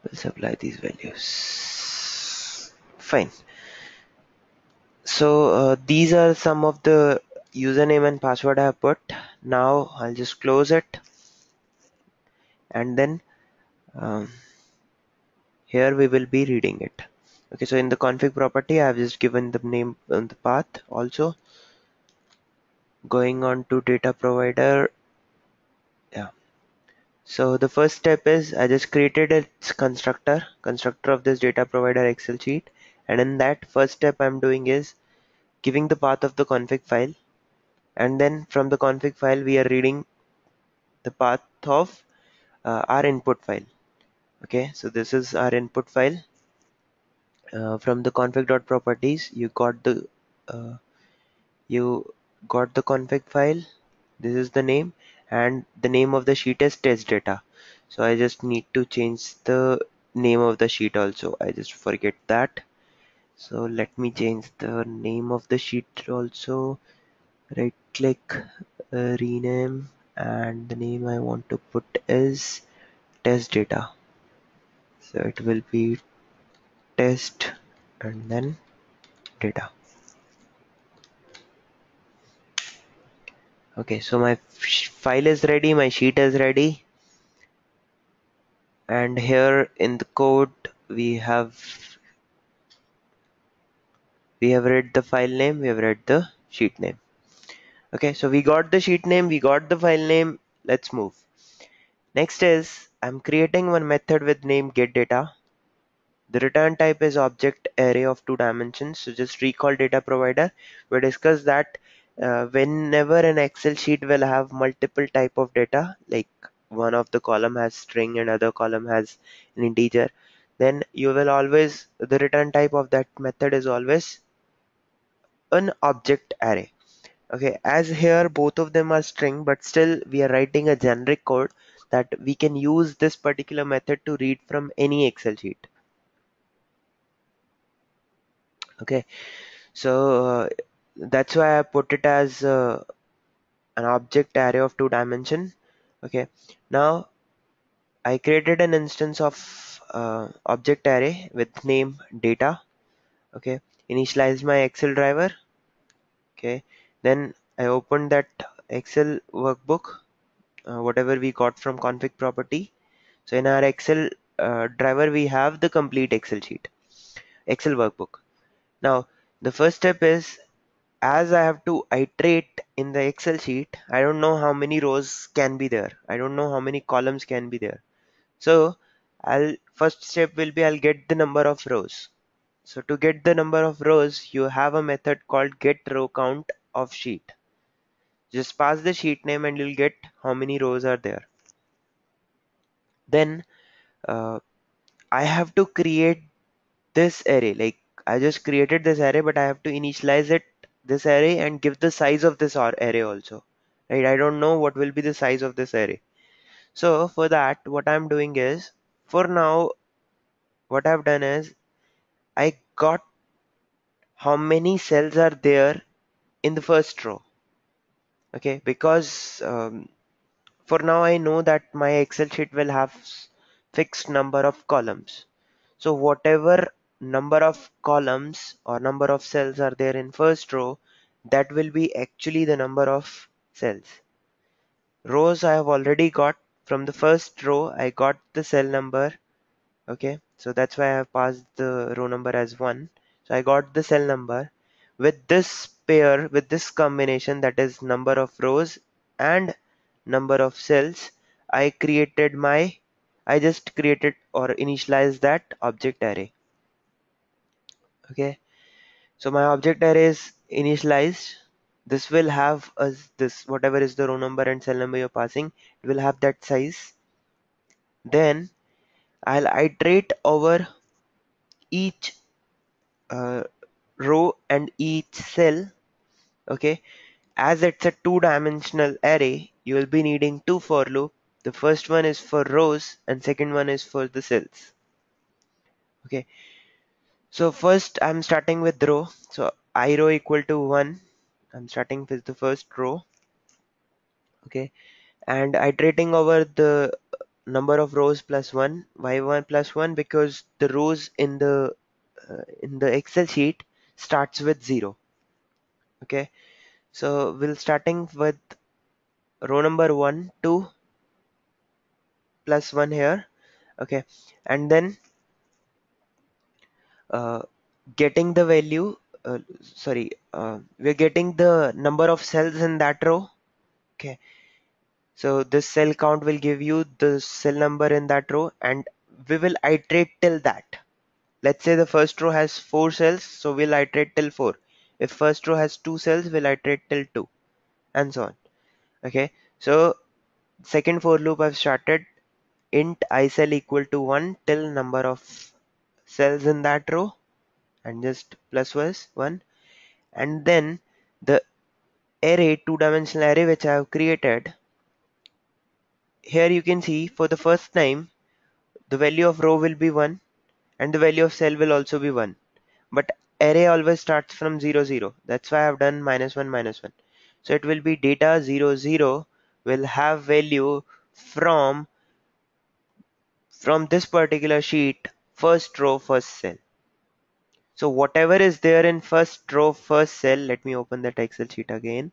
We'll supply these values. Fine. So these are some of the username and password I have put. Now I'll just close it, and then um, here we will be reading it. Okay, so in the config property I have just given the name and the path. Also going on to data provider. Yeah, so the first step is I just created its constructor of this data provider Excel sheet, and in that first step I'm doing is giving the path of the config file, and then from the config file we are reading the path of our input file. Okay, so this is our input file. From the config.properties uh, you got the config file. This is the name, and the name of the sheet is test data. So I just need to change the name of the sheet also. I just forget that. So let me change the name of the sheet also. Right click, rename, and the name I want to put is test data. So it will be test and then data. Okay, so my file is ready, my sheet is ready, and here in the code we have read the file name, we have read the sheet name. Okay, so we got the sheet name, we got the file name. Let's move. Next is I'm creating one method with name getData. The return type is object array of 2 dimensions. So just recall data provider. We discussed that whenever an Excel sheet will have multiple type of data, like one of the column has string and other column has an integer, then you will always, the return type of that method is always an object array. Okay, as here both of them are string, but still we are writing a generic code that we can use this particular method to read from any Excel sheet. Okay, so that's why I put it as an object array of 2 dimension. Okay, now I created an instance of object array with name data. Okay, initialized my Excel driver. Okay, then I opened that Excel workbook, whatever we got from config property. So in our Excel driver, we have the complete Excel sheet, Excel workbook. Now, the first step is, as I have to iterate in the Excel sheet, I don't know how many rows can be there. I don't know how many columns can be there. So first step will be I'll get the number of rows. So to get the number of rows, you have a method called get row count of sheet. Just pass the sheet name and you'll get how many rows are there. Then uh, I have to create this array. Like I just created this array, but I have to initialize it, this array, and give the size of this array also. Right? I don't know what will be the size of this array. So for that, what I'm doing is, for now, what I've done is I got how many cells are there in the first row. Okay, because for now I know that my Excel sheet will have fixed number of columns. So whatever number of columns or number of cells are there in first row, that will be actually the number of cells. Rows I have already got. From the first row I got the cell number. Okay, so that's why I have passed the row number as 1. So I got the cell number. With this pair, with this combination, that is number of rows and number of cells, I just created or initialized that object array. Okay, so my object array is initialized. This will have this, whatever is the row number and cell number you're passing, it will have that size. Then I'll iterate over each uh, row and each cell. Okay, as it's a 2 dimensional array, you will be needing 2 for loop. The first one is for rows and second one is for the cells. Okay, so first I'm starting with row. So I row equal to 1. I'm starting with the first row. Okay, and iterating over the number of rows plus 1. Why 1 plus 1? Because the rows in the Excel sheet starts with 0. Okay, so we'll starting with row number 1, 2 plus 1 here. Okay, and then uh, getting the value, we're getting the number of cells in that row. Okay, so this cell count will give you the cell number in that row, and we will iterate till that. Let's say the first row has 4 cells, so we'll iterate till 4. If first row has 2 cells, we'll iterate till 2, and so on. Okay, so second for loop I've started int icell equal to 1 till number of cells in that row, and just plus was 1. And then the array, 2 dimensional array which I have created, here you can see for the first time the value of row will be 1 and the value of cell will also be 1, but array always starts from 0 0. That's why I've done -1 -1. So it will be data 0 0 will have value from from this particular sheet, first row, first cell. So whatever is there in first row, first cell, let me open that Excel sheet again.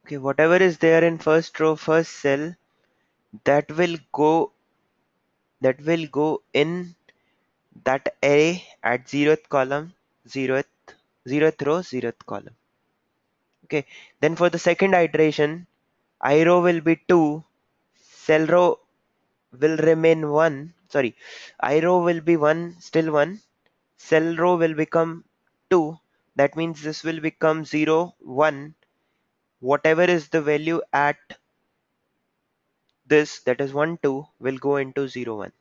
Okay, whatever is there in first row, first cell, that will go in that array at 0th column, 0th, 0th row, 0th column. Okay, then for the second iteration, I row will be 2, cell row will remain 1, sorry, I row will be 1, still 1, cell row will become 2, that means this will become 0, 1, whatever is the value at this, that is 1, 2, will go into 0, 1.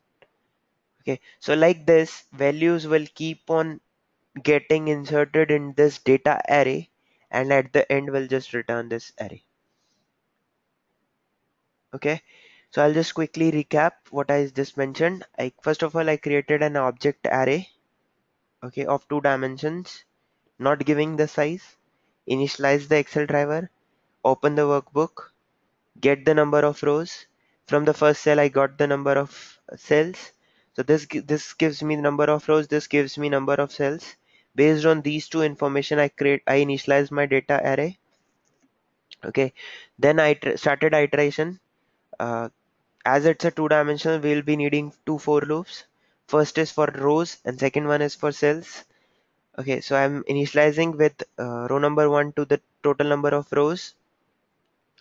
Okay, so like this, values will keep on getting inserted in this data array, and at the end we'll just return this array. Okay, so I'll just quickly recap what I just mentioned. First of all, I created an object array, okay, of 2 dimensions, not giving the size, initialize the Excel driver, open the workbook, get the number of rows. From the first cell, I got the number of cells. So this gives me the number of rows, this gives me number of cells. Based on these two information, I initialize my data array. Okay, then I started iteration. Uh, as it's a 2 dimensional, we'll be needing 2 for loops. First is for rows and second one is for cells. Okay, so I'm initializing with row number 1 to the total number of rows.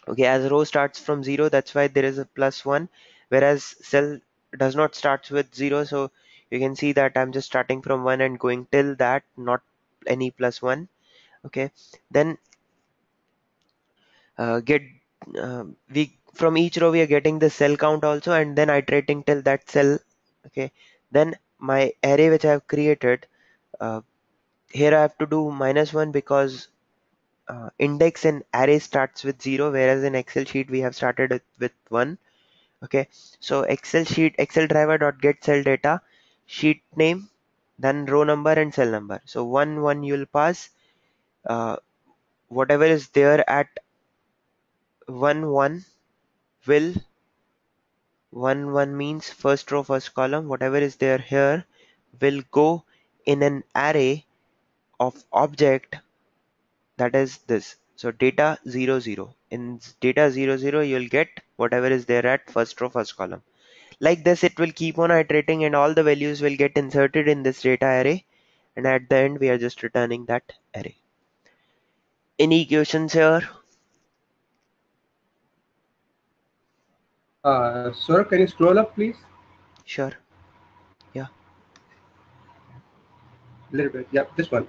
Okay, as row starts from 0, that's why there is a +1, whereas cell does not starts with 0. So you can see that I'm just starting from 1 and going till that, not any +1. Okay, then get we from each row we are getting the cell count also, and then iterating till that cell. Okay, then my array which I have created, uh, here I have to do -1 because index in array starts with 0, whereas in Excel sheet we have started it with 1. Okay, so Excel driver dot get cell data, sheet name, then row number and cell number. So 1 1 you'll pass, uh, whatever is there at 1 1 will 1 1 means first row first column, whatever is there here will go in an array of object, that is this. So data 0 0, in data 0 0 you'll get whatever is there at first row first column. Like this it will keep on iterating and all the values will get inserted in this data array, and at the end we are just returning that array. Any questions here? Sir, can you scroll up, please? Sure. Yeah. A little bit. Yeah, this one.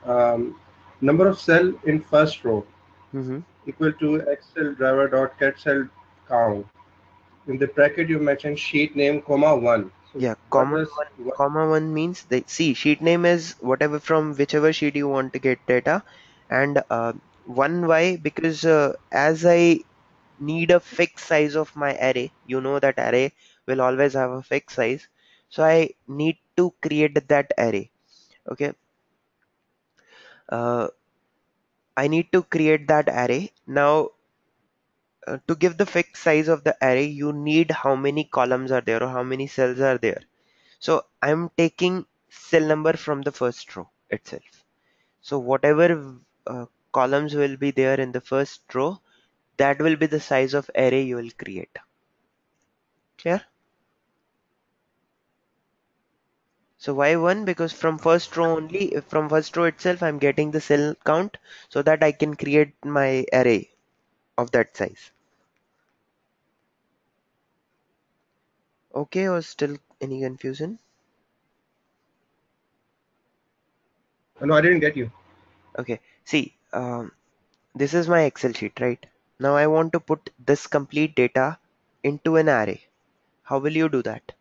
Number of cell in first row Mm-hmm. equal to Excel driver dot get cell count. In the bracket, you mentioned sheet name, comma, 1. So Yeah, what does one? comma one means the see sheet name is whatever from whichever sheet you want to get data, and one why because as I need a fixed size of my array, you know that array will always have a fixed size, so I need to create that array. Okay, uh, I need to create that array now. To give the fixed size of the array, you need how many columns are there or how many cells are there. So I'm taking cell number from the first row itself. So whatever columns will be there in the first row, that will be the size of array you will create. Clear? So why 1? Because from first row only, from first row itself, I'm getting the cell count so that I can create my array of that size. Okay, or still any confusion? No, I didn't get you. Okay, see, this is my Excel sheet, right? Now I want to put this complete data into an array. How will you do that?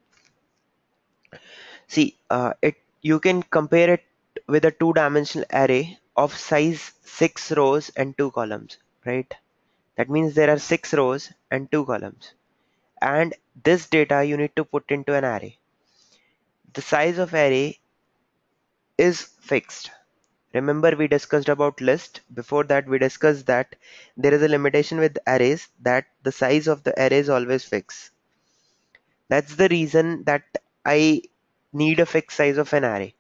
See, it you can compare it with a 2 dimensional array of size 6 rows and 2 columns, right? That means there are 6 rows and 2 columns. and this data you need to put into an array. The size of array is fixed. Remember we discussed about list. Before that we discussed that there is a limitation with arrays, that the size of the array is always fixed. That's the reason that I need a fixed size of an array.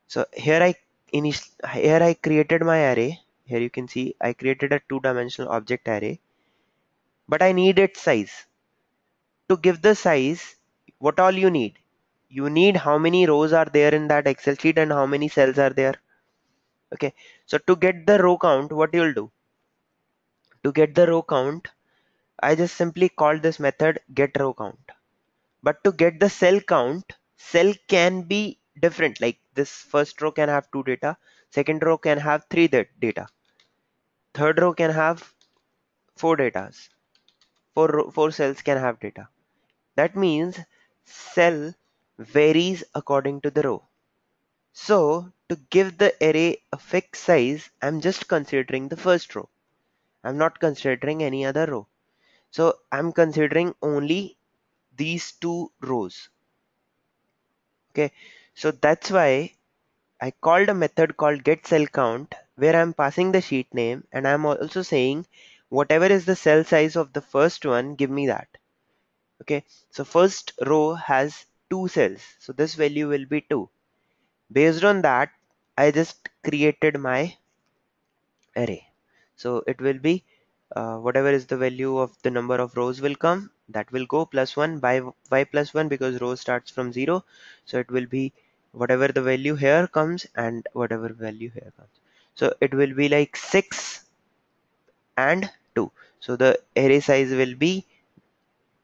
So here I created my array. Here you can see I created a two-dimensional object array, but I need its size. To give the size, what all you need? You need how many rows are there in that Excel sheet and how many cells are there. Okay, so to get the row count, what you'll do? To get the row count, I just simply called this method get row count. But to get the cell count, cell can be different. Like this first row can have two data, second row can have three data, third row can have four datas, four cells can have data. That means cell varies according to the row. So to give the array a fixed size, I'm just considering the first row. I'm not considering any other row. So I'm considering only these two rows. Okay, so that's why I called a method called getCellCount, where I'm passing the sheet name and I'm also saying whatever is the cell size of the first one, give me that. Okay, so first row has two cells, so this value will be 2. Based on that, I just created my array. So it will be whatever is the value of the number of rows will come, that will go plus 1 by y plus 1, because row starts from 0. So it will be whatever the value here comes and whatever value here comes. So it will be like 6 and 2. So the array size will be,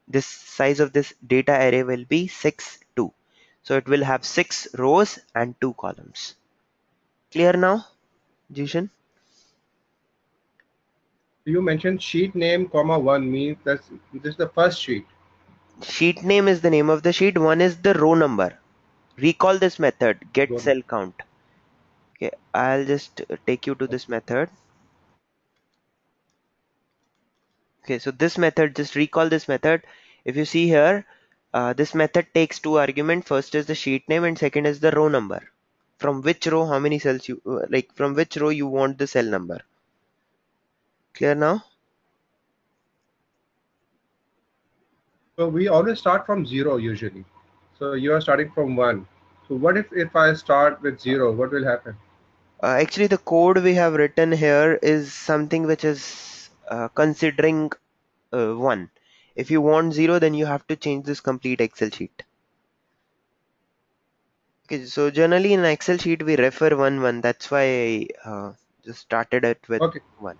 this size of this data array will be 6 2. So it will have 6 rows and 2 columns. Clear now, Jishan? You mentioned sheet name comma one means that's this is the first sheet. Sheet name is the name of the sheet, one is the row number. Recall this method get Go. cell count. Okay, I'll just take you to this method. Okay, so this method, just recall this method. If you see here, this method takes two arguments. First is the sheet name and second is the row number. From which row, how many cells you like, from which row you want the cell number. Clear now? So we always start from zero usually. So you are starting from one. So what if I start with zero? What will happen? Actually, the code we have written here is something which is considering 1. If you want 0, then you have to change this complete Excel sheet. Okay, so generally in Excel sheet we refer 1 1. That's why I just started it with Okay. 1.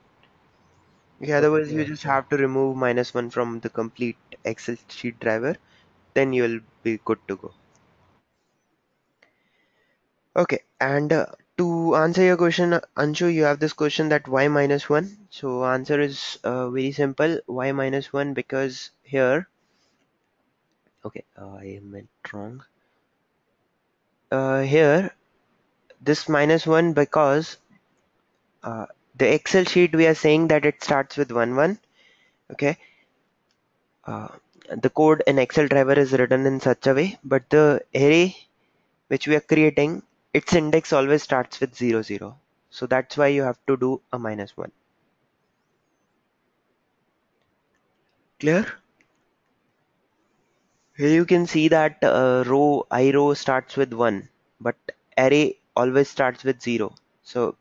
Okay, Okay. otherwise Go you ahead. just have to remove -1 from the complete Excel sheet driver. Then you'll be good to go. Okay, and to answer your question, Anshu, you have this question that why -1? So answer is very simple. Why -1? Because here, okay, I meant wrong. Here, this -1 because uh, the Excel sheet we are saying that it starts with 1 1. Okay, uh, the code in Excel driver is written in such a way, but the array which we are creating, its index always starts with 0 0. So that's why you have to do a -1. Clear? Here you can see that row starts with 1, but array always starts with 0. So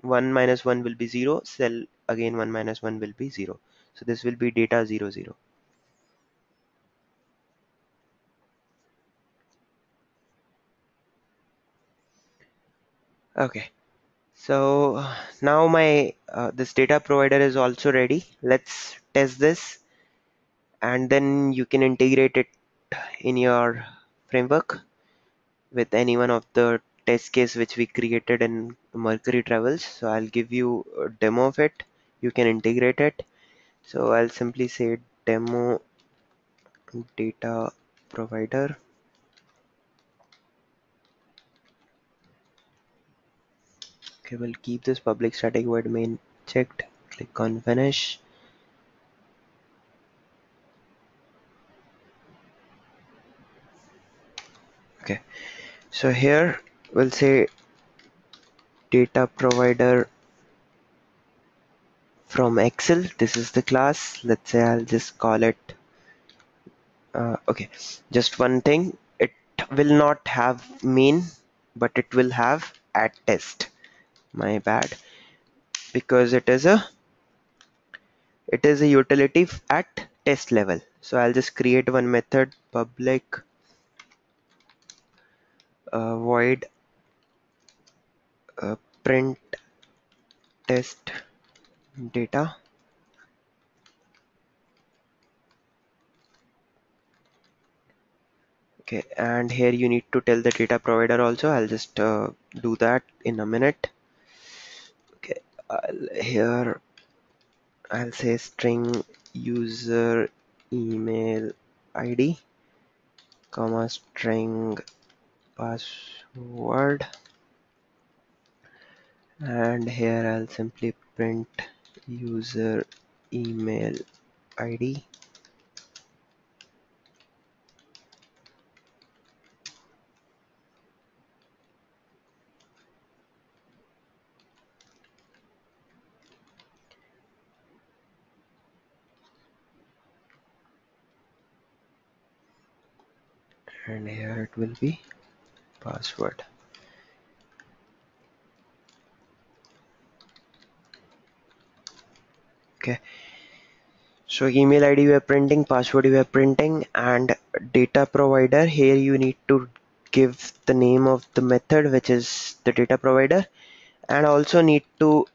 1 minus 1 will be 0, cell again 1 minus 1 will be 0. So this will be data 0 0. Okay, so now my this data provider is also ready. Let's test this and then you can integrate it in your framework with any one of the test case which we created in Mercury Travels. So I'll give you a demo of it. You can integrate it. So I'll simply say demo data provider. Okay, we'll keep this public static void main checked. Click on finish. Okay, so here we'll say data provider from Excel. This is the class. Let's say I'll just call it okay, just one thing, it will not have main, but it will have add test. My bad, because it is a utility at test level. So I'll just create one method, public void print test data. Okay, and here you need to tell the data provider also. I'll just do that in a minute. Okay, here I'll say string user email ID, comma string password, and here I'll simply print user email ID. And here it will be password. Okay, so email ID we are printing, password we are printing, and data provider, here you need to give the name of the method, which is the data provider, and also need to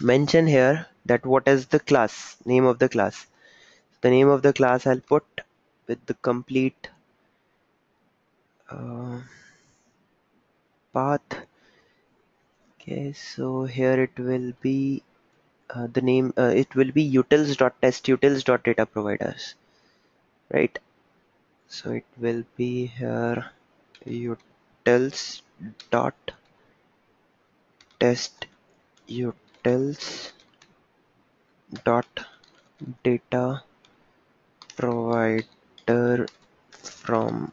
mention here that what is the class, name of the class. The name of the class I'll put with the complete uh, path. Okay, so here it will be the name, it will be utils.test utils.dataproviders, right? So it will be here utils dot test utils dot data provider from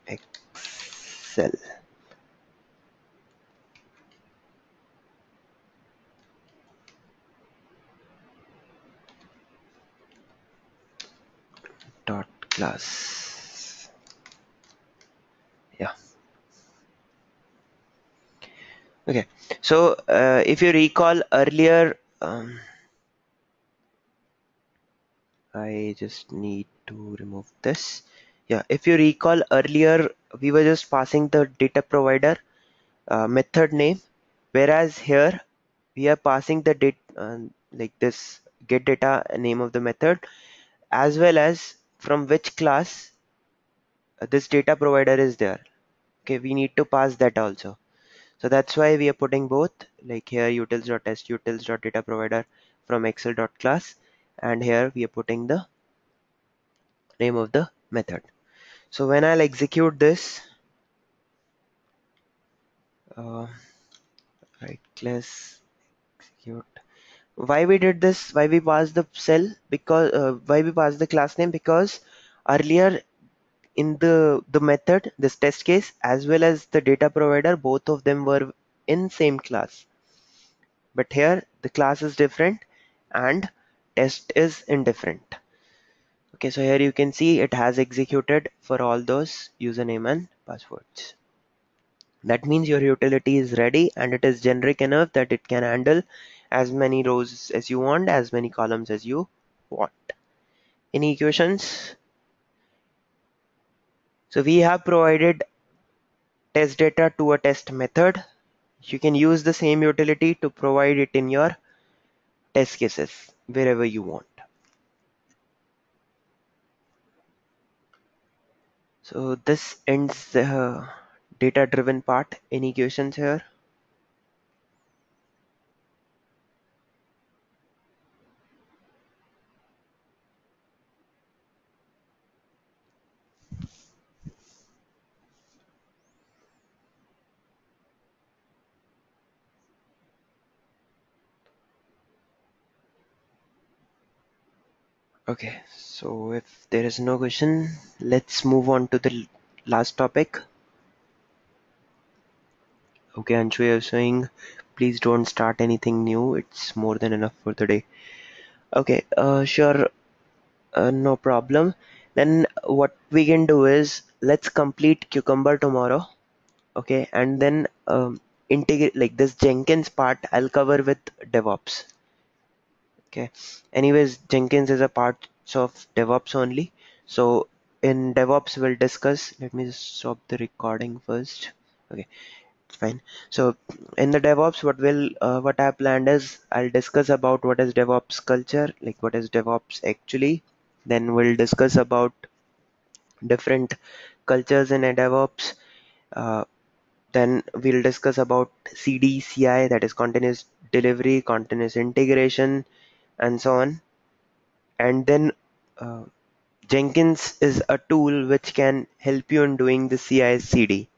Excel dot class. Yeah. Okay. So if you recall earlier, I just need to remove this. Yeah, if you recall earlier, we were just passing the data provider method name, whereas here we are passing the date like this get data name of the method, as well as from which class this data provider is there. Okay, we need to pass that also. So that's why we are putting both, like here utils.test utils.dataprovider from excel.class, and here we are putting the name of the method. So when I'll execute this, uh, right class execute. Why we did this? Why we passed the cell? Because why we passed the class name? Because earlier in the method, this test case as well as the data provider, both of them were in same class. But here the class is different and test is indifferent. Okay, so here you can see it has executed for all those username and passwords. That means your utility is ready and it is generic enough that it can handle as many rows as you want, as many columns as you want. Any questions? So we have provided test data to a test method. You can use the same utility to provide it in your test cases wherever you want. So this ends the data driven part. Any questions here? Okay, so if there is no question, let's move on to the last topic. Okay, Anshu, you're saying please don't start anything new. It's more than enough for today. Okay, sure, no problem. Then what we can do is let's complete Cucumber tomorrow. Okay, and then integrate like this Jenkins part I'll cover with DevOps. Okay. Anyways, Jenkins is a part of DevOps only. So in DevOps, we'll discuss. Let me just stop the recording first. Okay, it's fine. So in the DevOps, what I planned is I'll discuss about what is DevOps culture, like what is DevOps actually. Then we'll discuss about different cultures in a DevOps. Uh, then we'll discuss about CD, CI, that is continuous delivery, continuous integration, and so on. And then uh, Jenkins is a tool which can help you in doing the CI/CD.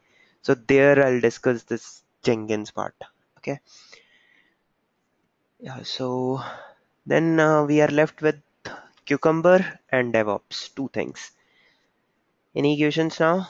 So there I'll discuss this Jenkins part. Okay. Yeah. So then we are left with Cucumber and DevOps, two things. Any questions now?